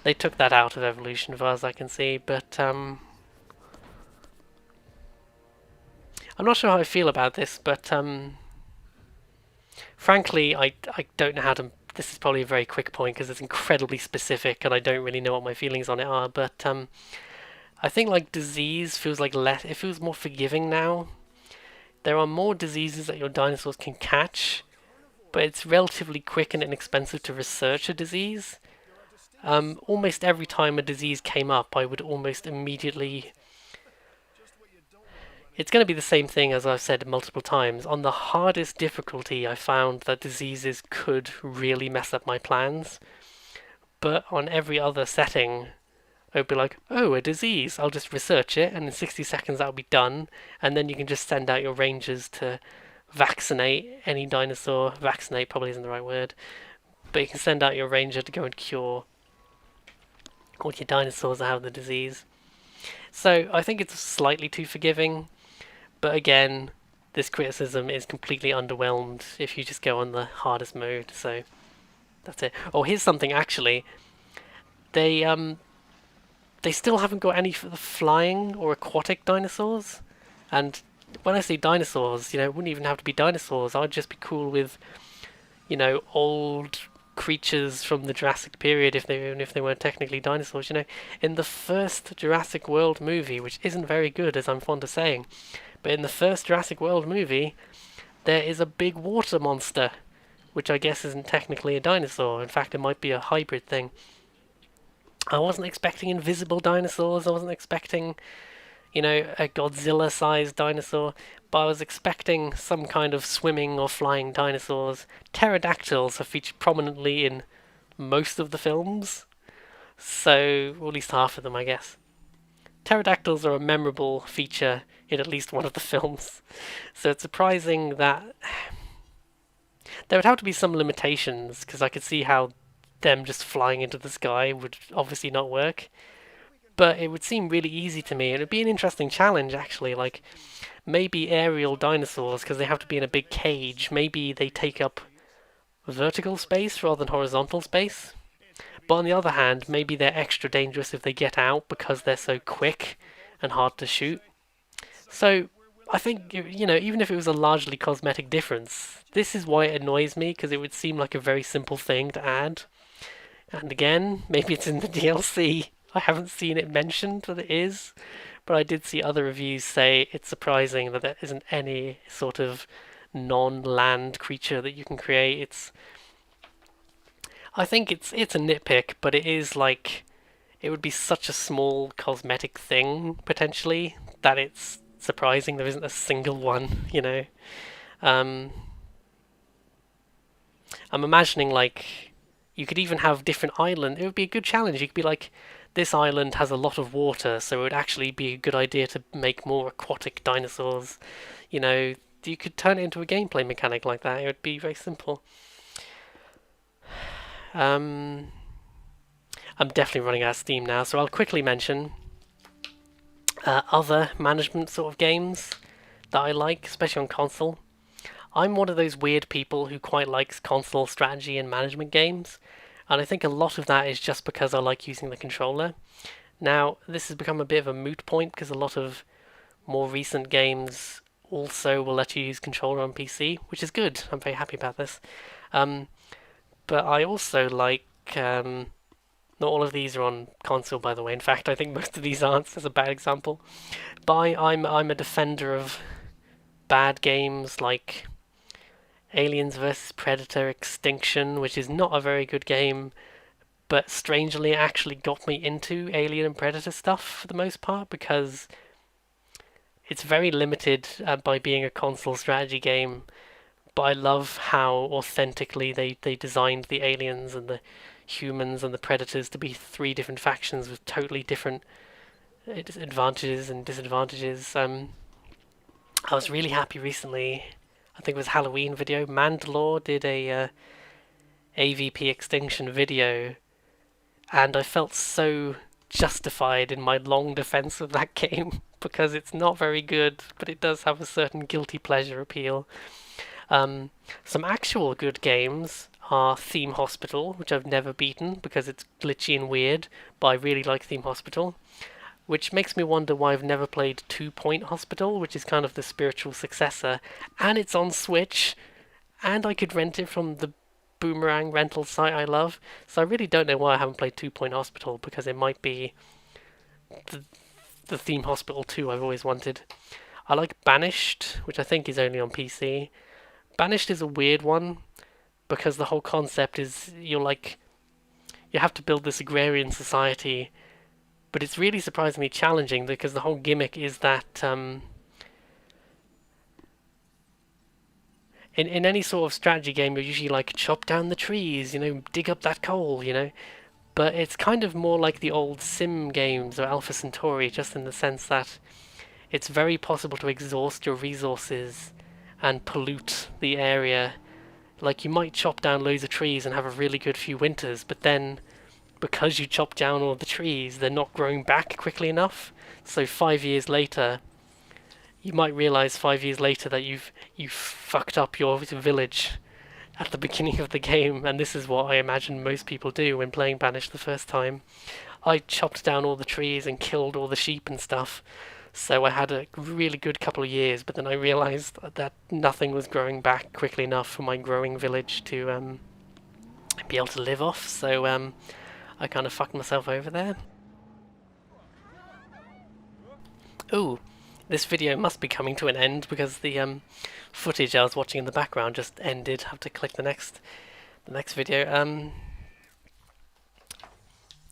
They took that out of evolution as far as I can see, but I'm not sure how I feel about this, but frankly, I don't know how to. This is probably a very quick point because it's incredibly specific, and I don't really know what my feelings on it are. But I think like disease feels like less. It feels more forgiving now. There are more diseases that your dinosaurs can catch, but it's relatively quick and inexpensive to research a disease. Almost every time a disease came up, I would almost immediately. It's going to be the same thing as I've said multiple times. On the hardest difficulty, I found that diseases could really mess up my plans. But on every other setting, I'd be like, oh, a disease. I'll just research it, and in 60 seconds that'll be done. And then you can just send out your rangers to vaccinate any dinosaur. Vaccinate probably isn't the right word. But you can send out your ranger to go and cure all your dinosaurs that have the disease. So I think it's slightly too forgiving. But again, this criticism is completely underwhelmed if you just go on the hardest mode, so that's it. Oh, here's something actually. They still haven't got any for the flying or aquatic dinosaurs. And when I say dinosaurs, it wouldn't even have to be dinosaurs. I'd just be cool with, old creatures from the Jurassic period even if they weren't technically dinosaurs. In the first Jurassic World movie, which isn't very good as I'm fond of saying, but in the first Jurassic World movie, there is a big water monster, which I guess isn't technically a dinosaur. In fact, it might be a hybrid thing. I wasn't expecting invisible dinosaurs. I wasn't expecting, a Godzilla-sized dinosaur. But I was expecting some kind of swimming or flying dinosaurs. Pterodactyls have featured prominently in most of the films. So, or at least half of them, I guess. Pterodactyls are a memorable feature in at least one of the films. So it's surprising that there would have to be some limitations, because I could see how them just flying into the sky would obviously not work. But it would seem really easy to me, and it would be an interesting challenge actually, like maybe aerial dinosaurs, because they have to be in a big cage, maybe they take up vertical space rather than horizontal space. But on the other hand, maybe they're extra dangerous if they get out because they're so quick and hard to shoot. So I think, even if it was a largely cosmetic difference, this is why it annoys me, because it would seem like a very simple thing to add. And again, maybe it's in the DLC. I haven't seen it mentioned that it is, but I did see other reviews say it's surprising that there isn't any sort of non-land creature that you can create. I think it's a nitpick, but it is like, it would be such a small cosmetic thing, potentially, that it's surprising there isn't a single one, I'm imagining, like, you could even have different islands. It would be a good challenge. You could be like, this island has a lot of water, so it would actually be a good idea to make more aquatic dinosaurs. You could turn it into a gameplay mechanic like that. It would be very simple. I'm definitely running out of steam now, so I'll quickly mention other management sort of games that I like, especially on console. I'm one of those weird people who quite likes console strategy and management games, and I think a lot of that is just because I like using the controller. Now, this has become a bit of a moot point because a lot of more recent games also will let you use controller on PC, which is good. I'm very happy about this. But I also like, not all of these are on console, by the way. In fact, I think most of these aren't. That's a bad example. But I'm a defender of bad games like Aliens vs Predator Extinction, which is not a very good game, but strangely it actually got me into Alien and Predator stuff for the most part, because it's very limited by being a console strategy game, but I love how authentically they designed the aliens and the humans and the predators to be three different factions with totally different advantages and disadvantages. I was really happy recently, I think it was Halloween video, Mandalore did a AVP Extinction video, and I felt so justified in my long defense of that game because it's not very good, but it does have a certain guilty pleasure appeal. Some actual good games are Theme Hospital, which I've never beaten because it's glitchy and weird, but I really like Theme Hospital. Which makes me wonder why I've never played 2 Point Hospital, which is kind of the spiritual successor, and it's on Switch, and I could rent it from the Boomerang rental site I love, so I really don't know why I haven't played 2 Point Hospital, because it might be the Theme Hospital 2 I've always wanted. I like Banished, which I think is only on PC. Banished is a weird one, because the whole concept is you have to build this agrarian society, but it's really surprisingly challenging because the whole gimmick is that in any sort of strategy game you're usually like chop down the trees, dig up that coal, but it's kind of more like the old Sim games or Alpha Centauri, just in the sense that it's very possible to exhaust your resources and pollute the area. Like, you might chop down loads of trees and have a really good few winters, but then because you chop down all the trees, they're not growing back quickly enough. So 5 years later, you might realize 5 years later that you've fucked up your village at the beginning of the game, and this is what I imagine most people do when playing Banished the first time. I chopped down all the trees and killed all the sheep and stuff, so I had a really good couple of years, but then I realized that nothing was growing back quickly enough for my growing village to be able to live off, so I kind of fucked myself over there. Ooh, this video must be coming to an end because the footage I was watching in the background just ended. I have to click the next video.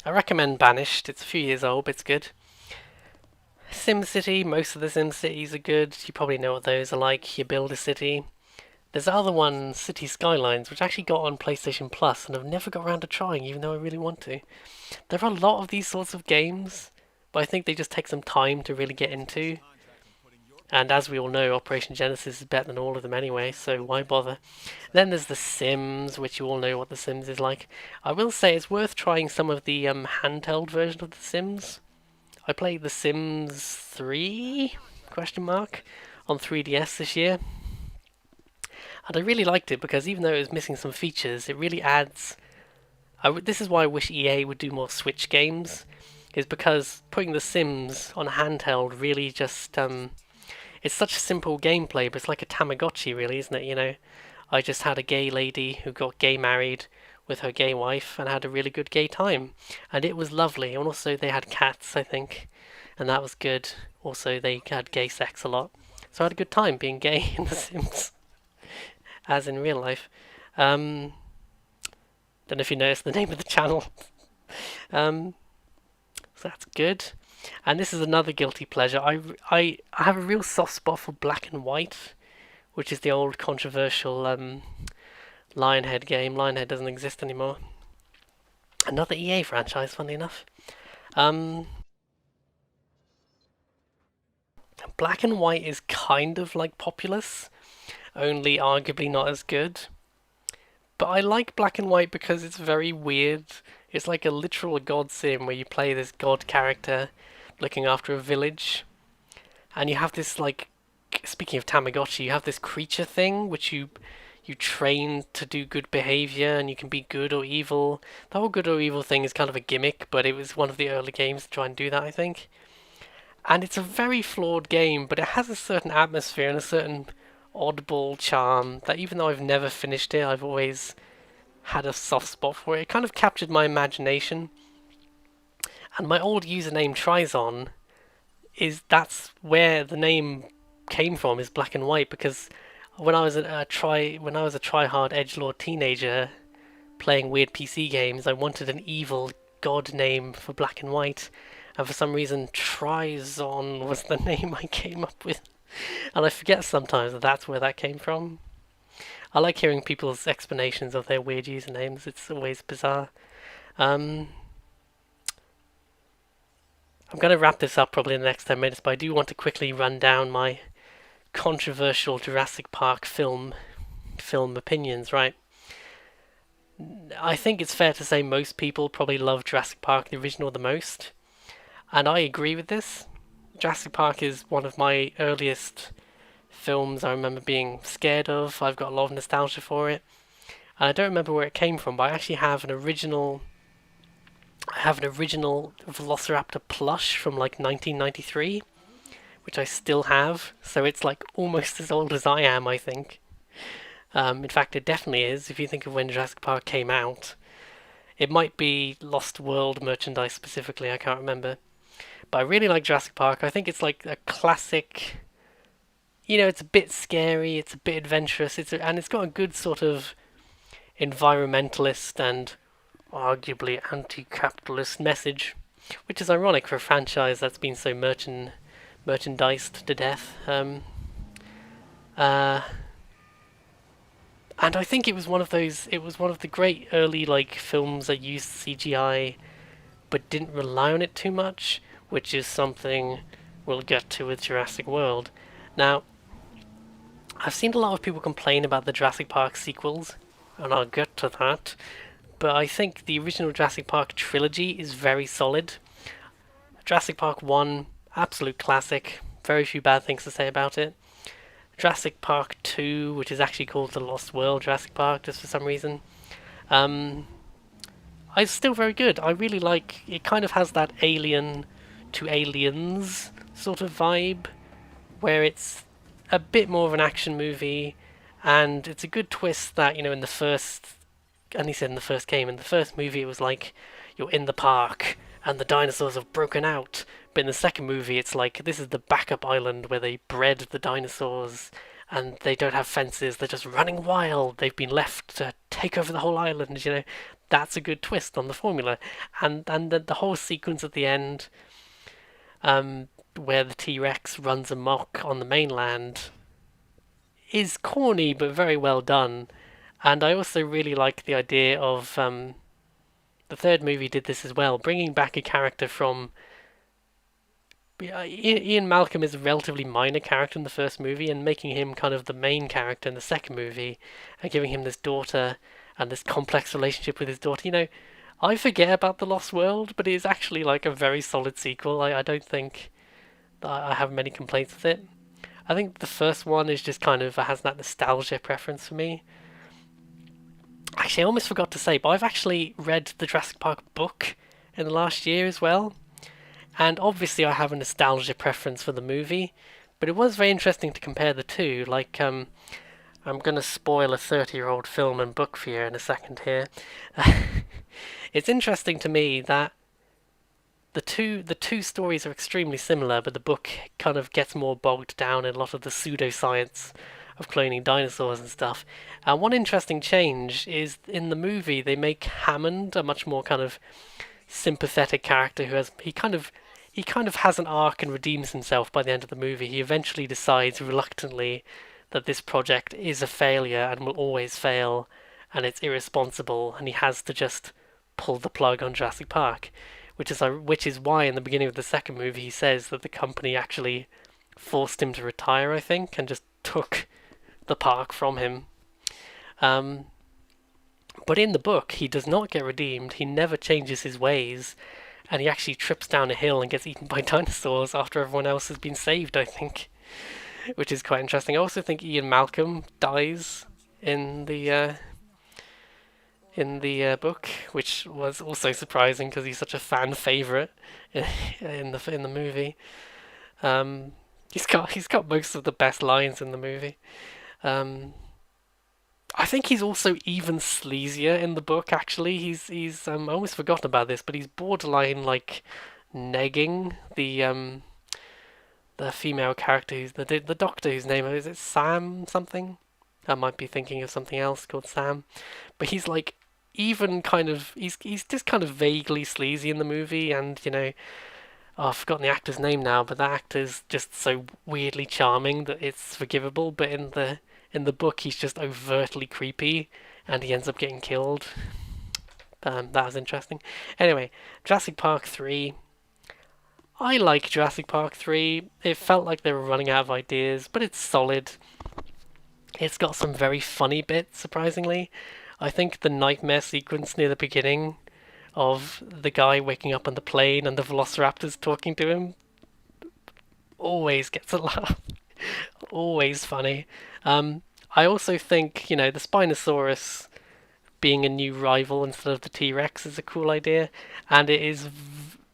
I recommend Banished. It's a few years old, but it's good. SimCity, most of the SimCities are good. You probably know what those are like. You build a city. There's the other one, City Skylines, which actually got on PlayStation Plus, and I've never got around to trying, even though I really want to. There are a lot of these sorts of games, but I think they just take some time to really get into. And as we all know, Operation Genesis is better than all of them anyway, so why bother? Then there's The Sims, which you all know what The Sims is like. I will say it's worth trying some of the handheld version of The Sims. I played The Sims 3? On 3DS this year. And I really liked it because even though it was missing some features, it really adds... this is why I wish EA would do more Switch games, is because putting The Sims on a handheld really just... it's such simple gameplay, but it's like a Tamagotchi really, isn't it? I just had a gay lady who got gay married with her gay wife and had a really good gay time. And it was lovely. And also they had cats, I think, and that was good. Also they had gay sex a lot. So I had a good time being gay in The Sims. As in real life. Don't know if you noticed the name of the channel. So that's good. And this is another guilty pleasure. I have a real soft spot for Black and White, which is the old controversial Lionhead game. Lionhead doesn't exist anymore. Another EA franchise, funnily enough. Black and White is kind of like Populous, only arguably not as good. But I like Black and White because it's very weird. It's like a literal god sim where you play this god character looking after a village. And you have this, like, speaking of Tamagotchi, you have this creature thing which you train to do good behavior, and you can be good or evil. The whole good or evil thing is kind of a gimmick, but it was one of the early games to try and do that, I think. And it's a very flawed game, but it has a certain atmosphere and a certain oddball charm that even though I've never finished it, I've always had a soft spot for it. It kind of captured my imagination. And my old username Trizon that's where the name came from, is Black and White, because when I was a try-hard edgelord teenager playing weird PC games, I wanted an evil god name for Black and White, and for some reason Trizon was the name I came up with. And I forget sometimes that that's where that came from. I like hearing people's explanations of their weird usernames. It's always bizarre. Um, I'm going to wrap this up probably in the next 10 minutes, but I do want to quickly run down my controversial Jurassic Park film opinions, right? I think it's fair to say most people probably love Jurassic Park, the original, the most. And I agree with this. Jurassic Park is one of my earliest films I remember being scared of. I've got a lot of nostalgia for it. And I don't remember where it came from, but I actually have an original Velociraptor plush from like 1993, which I still have. So it's like almost as old as I am, I think. In fact, it definitely is. If you think of when Jurassic Park came out, it might be Lost World merchandise specifically. I can't remember. But I really like Jurassic Park. I think it's like a classic. You know, it's a bit scary. It's a bit adventurous. And it's got a good sort of environmentalist and arguably anti-capitalist message, which is ironic for a franchise that's been so merchandised to death. And I think it was one of the great early like films that used CGI but didn't rely on it too much, which is something we'll get to with Jurassic World. Now, I've seen a lot of people complain about the Jurassic Park sequels, and I'll get to that, but I think the original Jurassic Park trilogy is very solid. Jurassic Park 1, absolute classic, very few bad things to say about it. Jurassic Park 2, which is actually called The Lost World Jurassic Park, just for some reason. It's still very good. I really like it. Kind of has that Alien to Aliens sort of vibe, where it's a bit more of an action movie, and it's a good twist that, you know, in the first, and he said in the first game, in the first movie it was like, you're in the park, and the dinosaurs have broken out. But in the second movie, it's like, this is the backup island where they bred the dinosaurs, and they don't have fences, they're just running wild. They've been left to take over the whole island, you know. That's a good twist on the formula. And the whole sequence at the end, where the T-Rex runs amok on the mainland, is corny, but very well done. And I also really like the idea of, the third movie did this as well, bringing back a character from... Ian Malcolm is a relatively minor character in the first movie, and making him kind of the main character in the second movie, and giving him this daughter, and this complex relationship with his daughter. You know, I forget about The Lost World, but it is actually like a very solid sequel. I don't think that I have many complaints with it. I think the first one is just kind of has that nostalgia preference for me. Actually, I almost forgot to say, but I've actually read the Jurassic Park book in the last year as well. And obviously I have a nostalgia preference for the movie, but it was very interesting to compare the two. Like, I'm going to spoil a 30-year-old film and book for you in a second here. It's interesting to me that the two stories are extremely similar, but the book kind of gets more bogged down in a lot of the pseudoscience of cloning dinosaurs and stuff. And one interesting change is in the movie they make Hammond a much more kind of sympathetic character who has he kind of has an arc and redeems himself by the end of the movie. He eventually decides reluctantly that this project is a failure and will always fail, and it's irresponsible, and he has to just pull the plug on Jurassic Park, which is why in the beginning of the second movie he says that the company actually forced him to retire, I think, and just took the park from him. But in the book, he does not get redeemed. He never changes his ways, and he actually trips down a hill and gets eaten by dinosaurs after everyone else has been saved, I think, which is quite interesting. I also think Ian Malcolm dies in the book, which was also surprising because he's such a fan favorite in the movie. He's got most of the best lines in the movie. I think he's also even sleazier in the book, actually. He's I almost forgotten about this, but he's borderline like negging the the female character who's the doctor whose name is it Sam something? I might be thinking of something else called Sam, but he's like even kind of he's just kind of vaguely sleazy in the movie, and oh, I've forgotten the actor's name now, but that actor's just so weirdly charming that it's forgivable. But in the book, he's just overtly creepy, and he ends up getting killed. That was interesting. Anyway, Jurassic Park 3. I like Jurassic Park 3. It felt like they were running out of ideas, but it's solid. It's got some very funny bits, surprisingly. I think the nightmare sequence near the beginning of the guy waking up on the plane and the velociraptors talking to him always gets a laugh. Always funny. I also think, the Spinosaurus being a new rival instead of the T-Rex is a cool idea, and it is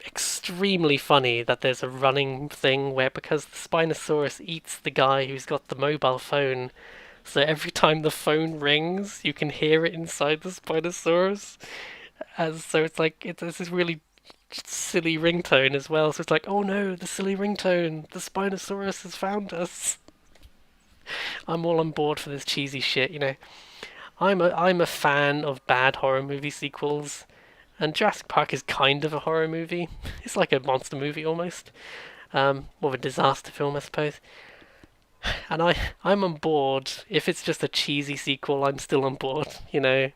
extremely funny that there's a running thing where, because the Spinosaurus eats the guy who's got the mobile phone, so every time the phone rings, you can hear it inside the Spinosaurus. So it's like, it's this really silly ringtone as well. So it's like, oh no, the silly ringtone, the Spinosaurus has found us. I'm all on board for this cheesy shit. I'm a fan of bad horror movie sequels, and Jurassic Park is kind of a horror movie. It's like a monster movie almost, more of a disaster film, I suppose. And I'm on board. If it's just a cheesy sequel, I'm still on board. I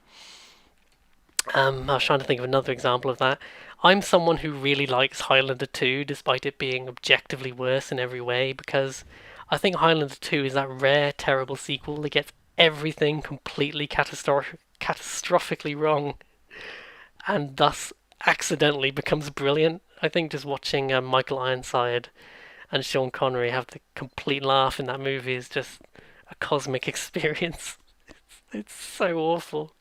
was trying to think of another example of that. I'm someone who really likes Highlander 2, despite it being objectively worse in every way, because I think Highlander 2 is that rare, terrible sequel that gets everything completely catastrophically wrong, and thus accidentally becomes brilliant. I think just watching Michael Ironside and Sean Connery have the complete laugh in that movie is just a cosmic experience. It's so awful.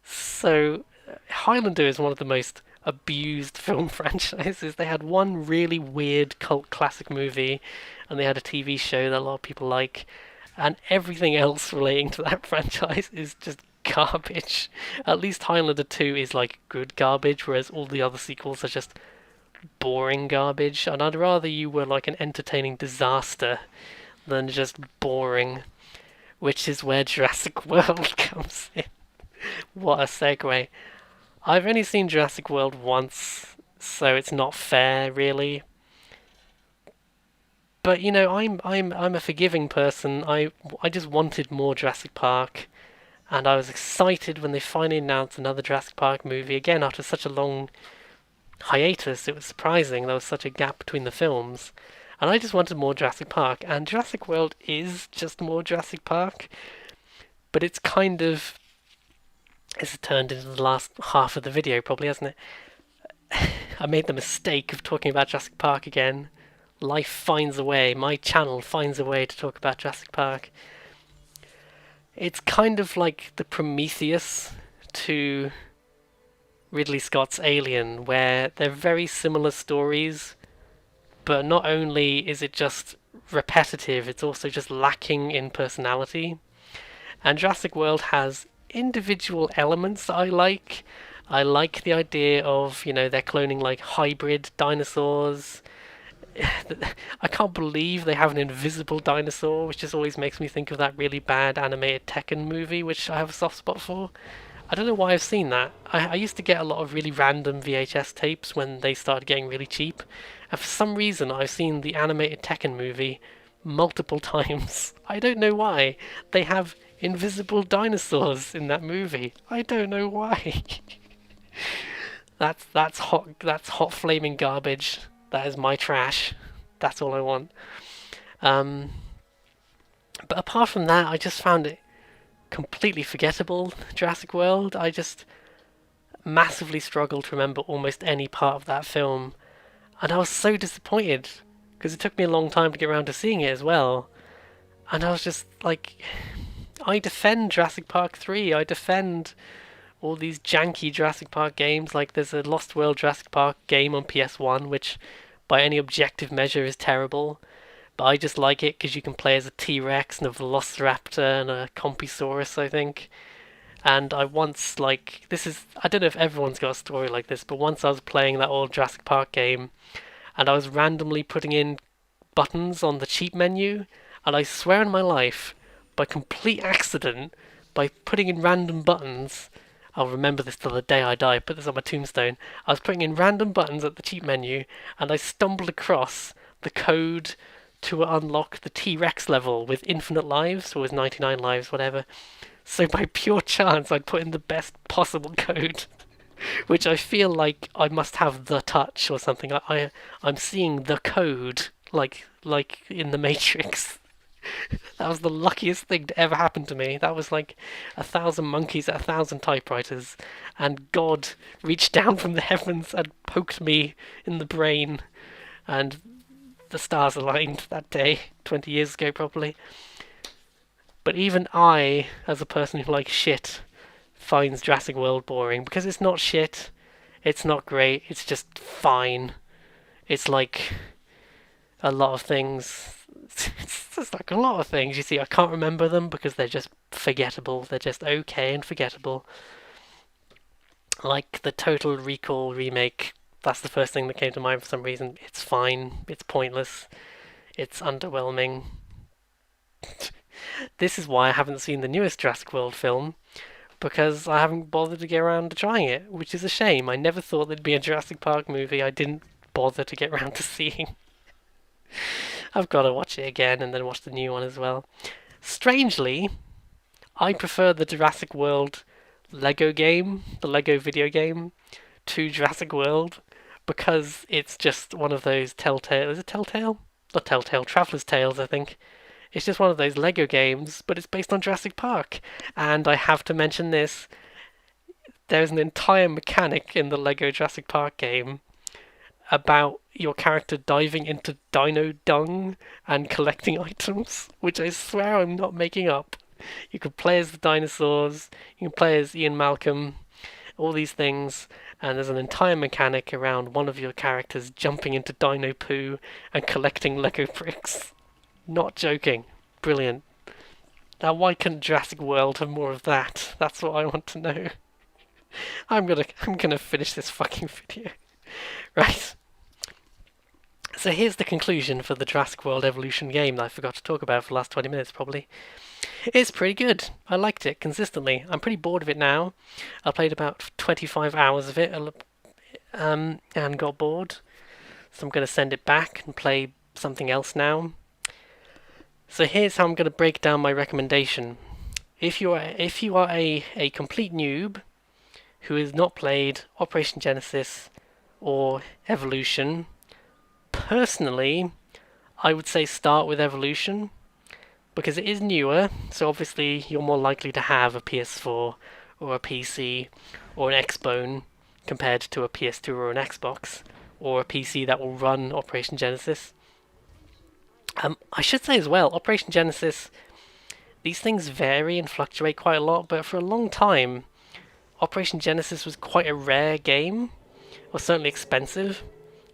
So, Highlander is one of the most abused film franchises. They had one really weird cult classic movie, and they had a TV show that a lot of people like, and everything else relating to that franchise is just garbage. At least Highlander 2 is like good garbage, whereas all the other sequels are just boring garbage, and I'd rather you were like an entertaining disaster than just boring, which is where Jurassic World comes in. What a segue. I've only seen Jurassic World once, so it's not fair, really. But I'm a forgiving person. I just wanted more Jurassic Park, and I was excited when they finally announced another Jurassic Park movie again after such a long hiatus. It was surprising there was such a gap between the films, and I just wanted more Jurassic Park. And Jurassic World is just more Jurassic Park, but it's turned into the last half of the video, probably, hasn't it? I made the mistake of talking about Jurassic Park again. Life finds a way. My channel finds a way to talk about Jurassic Park. It's kind of like the Prometheus to Ridley Scott's Alien, where they're very similar stories, but not only is it just repetitive, it's also just lacking in personality. And Jurassic World has individual elements that I like. I like the idea of, they're cloning like hybrid dinosaurs. I can't believe they have an invisible dinosaur, which just always makes me think of that really bad animated Tekken movie, which I have a soft spot for. I don't know why I've seen that. I used to get a lot of really random VHS tapes when they started getting really cheap, and for some reason I've seen the animated Tekken movie multiple times. I don't know why. They have invisible dinosaurs in that movie. I don't know why. That's hot flaming garbage. That is my trash. That's all I want. But apart from that, I just found it completely forgettable, Jurassic World. I just massively struggled to remember almost any part of that film. And I was so disappointed, because it took me a long time to get around to seeing it as well. And I was just like, I defend Jurassic Park 3. I defend all these janky Jurassic Park games. Like, there's a Lost World Jurassic Park game on PS1, which by any objective measure is terrible. But I just like it because you can play as a T-Rex and a Velociraptor and a Compysaurus, I think. And I once, I don't know if everyone's got a story like this, but once I was playing that old Jurassic Park game, and I was randomly putting in buttons on the cheap menu, and I swear on my life, by complete accident, by putting in random buttons, I'll remember this till the day I die, put this on my tombstone, I was putting in random buttons at the cheap menu, and I stumbled across the code to unlock the T-Rex level with infinite lives, or with 99 lives, whatever. So by pure chance, I'd put in the best possible code, which I feel like I must have the touch or something. I'm seeing the code, like in the Matrix. That was the luckiest thing to ever happen to me. That was like 1,000 monkeys at 1,000 typewriters, and God reached down from the heavens and poked me in the brain, and the stars aligned that day, 20 years ago probably. But even I, as a person who likes shit, finds Jurassic World boring, because it's not shit, it's not great, it's just fine. It's like a lot of things. It's just like a lot of things. You see, I can't remember them because they're just forgettable. They're just okay and forgettable. Like the Total Recall remake, that's the first thing that came to mind for some reason. It's fine. It's pointless. It's underwhelming. This is why I haven't seen the newest Jurassic World film, because I haven't bothered to get around to trying it, which is a shame. I never thought there'd be a Jurassic Park movie I didn't bother to get around to seeing. I've got to watch it again and then watch the new one as well. Strangely, I prefer the Jurassic World Lego game, the Lego video game, to Jurassic World, because it's just one of those Telltale... Is it Telltale? Not Telltale, Traveller's Tales, I think. It's just one of those Lego games, but it's based on Jurassic Park. And I have to mention this. There's an entire mechanic in the Lego Jurassic Park game about your character diving into dino dung and collecting items, which I swear I'm not making up. You can play as the dinosaurs, you can play as Ian Malcolm, all these things, and there's an entire mechanic around one of your characters jumping into dino poo and collecting Lego bricks. Not joking. Brilliant. Now why couldn't Jurassic World have more of that? That's what I want to know. I'm gonna finish this fucking video. Right. So here's the conclusion for the Jurassic World Evolution game that I forgot to talk about for the last 20 minutes probably. It's pretty good. I liked it consistently. I'm pretty bored of it now. I played about 25 hours of it and got bored. So I'm going to send it back and play something else now. So here's how I'm going to break down my recommendation. If you are a complete noob who has not played Operation Genesis or Evolution, personally, I would say start with Evolution, because it is newer, so obviously you're more likely to have a PS4 or a PC or an Xbone compared to a PS2 or an Xbox, or a PC that will run Operation Genesis. I should say as well, Operation Genesis, these things vary and fluctuate quite a lot, but for a long time, Operation Genesis was quite a rare game, or certainly expensive.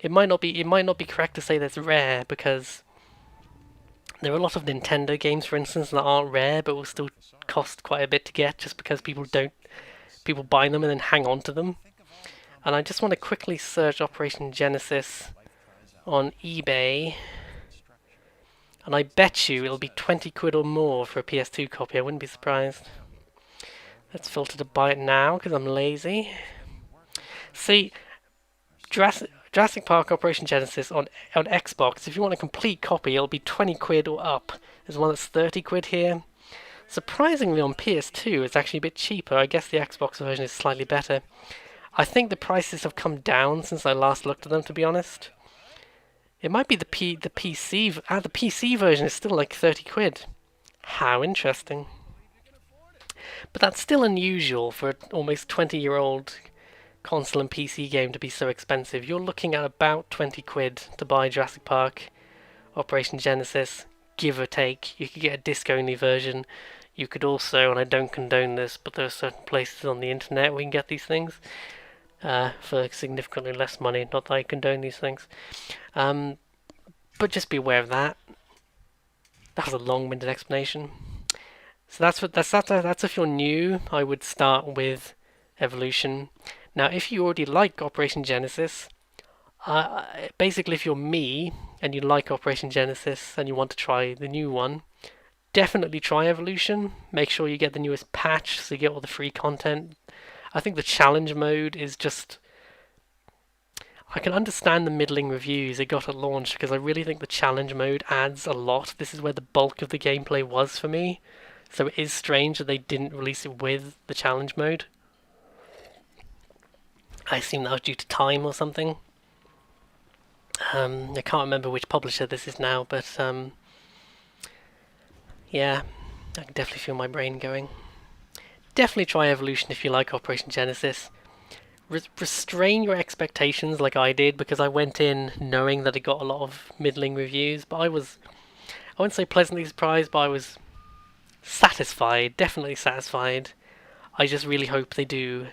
It might not be correct to say that's rare, because there are a lot of Nintendo games, for instance, that aren't rare but will still cost quite a bit to get, just because people buy them and then hang on to them. And I just want to quickly search Operation Genesis on eBay, and I bet you it'll be 20 quid or more for a PS2 copy. I wouldn't be surprised. Let's filter to buy it now because I'm lazy. See, Jurassic Park Operation Genesis on Xbox, if you want a complete copy, it'll be 20 quid or up. There's one that's 30 quid here. Surprisingly, on PS2, it's actually a bit cheaper. I guess the Xbox version is slightly better. I think the prices have come down since I last looked at them, to be honest. It might be the PC... the PC version is still like 30 quid. How interesting. But that's still unusual for an almost 20-year-old console and PC game to be so expensive. You're looking at about 20 quid to buy Jurassic Park Operation Genesis, give or take. You could get a disc-only version. You could also, and I don't condone this, but there are certain places on the internet where you can get these things for significantly less money. Not that I condone these things. But just be aware of that. That was a long-winded explanation. So that's if you're new, I would start with Evolution. Now, if you already like Operation Genesis, Basically, if you're me and you like Operation Genesis and you want to try the new one, definitely try Evolution. Make sure you get the newest patch so you get all the free content. I think the challenge mode is just. I can understand the middling reviews it got at launch because I really think the challenge mode adds a lot. This is where the bulk of the gameplay was for me. So it is strange that they didn't release it with the challenge mode. I assume that was due to time or something. I can't remember which publisher this is now, but yeah, I can definitely feel my brain going. Definitely try Evolution if you like Operation Genesis. Restrain your expectations like I did, because I went in knowing that it got a lot of middling reviews, but I wouldn't say pleasantly surprised, but I was satisfied, definitely satisfied. I just really hope they do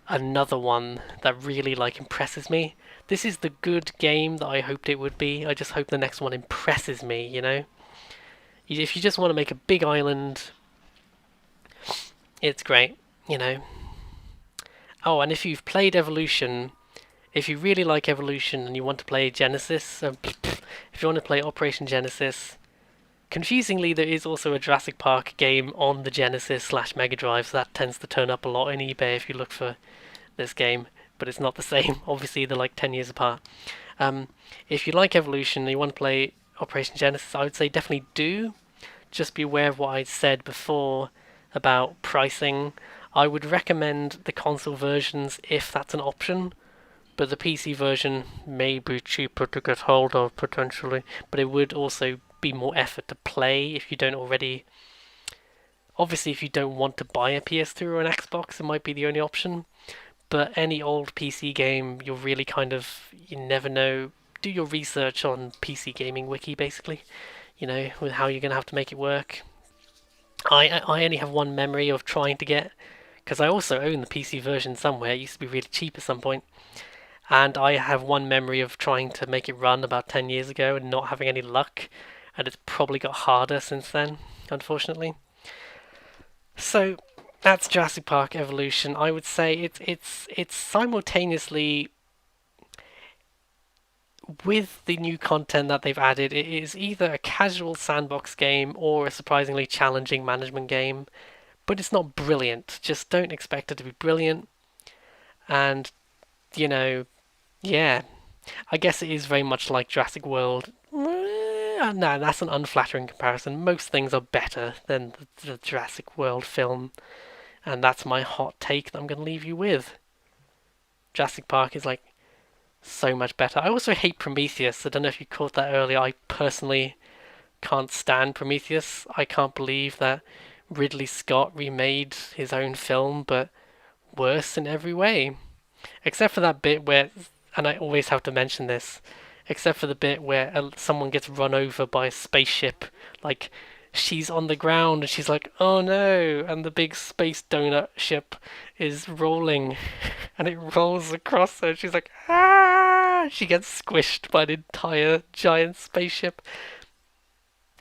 another one that really impresses me. This is the good game that I hoped it would be. I just hope the next one impresses me, you know? If you just want to make a big island, it's great, you know? Oh, and if you've played Evolution, if you really like Evolution and you want to play Genesis, if you want to play Operation Genesis, confusingly there is also a Jurassic Park game on the Genesis / Mega Drive, so that tends to turn up a lot on eBay if you look for this game, but it's not the same. Obviously, they're like 10 years apart. If you like Evolution and you want to play Operation Genesis, I would say definitely do. Just be aware of what I said before about pricing. I would recommend the console versions if that's an option, but the PC version may be cheaper to get hold of potentially, but it would also be more effort to play if you don't already. Obviously, if you don't want to buy a PS2 or an Xbox, it might be the only option, but any old PC game, you're really you never know. Do your research on PC Gaming Wiki, basically, you know, with how you're going to have to make it work. I only have one memory of trying to get, because I also own the PC version somewhere. It used to be really cheap at some point. And I have one memory of trying to make it run about 10 years ago and not having any luck. And it's probably got harder since then, unfortunately. So that's Jurassic Park Evolution. I would say it's simultaneously, with the new content that they've added, it is either a casual sandbox game or a surprisingly challenging management game. But it's not brilliant. Just don't expect it to be brilliant. And, you know, yeah, I guess it is very much like Jurassic World. No, that's an unflattering comparison. Most things are better than the Jurassic World film. And that's my hot take that I'm going to leave you with. Jurassic Park is so much better. I also hate Prometheus. I don't know if you caught that earlier. I personally can't stand Prometheus. I can't believe that Ridley Scott remade his own film, but worse in every way. Except for that bit where, and I always have to mention this, except for the bit where someone gets run over by a spaceship. She's on the ground and she's like, oh no, and the big space donut ship is rolling and it rolls across her. She's like, ah! She gets squished by an entire giant spaceship.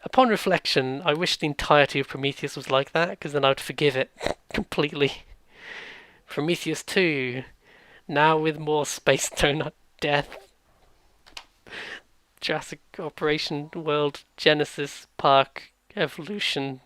Upon reflection, I wish the entirety of Prometheus was like that, because then I would forgive it completely. Prometheus 2, now with more space donut death. Jurassic Operation World Genesis Park Evolution.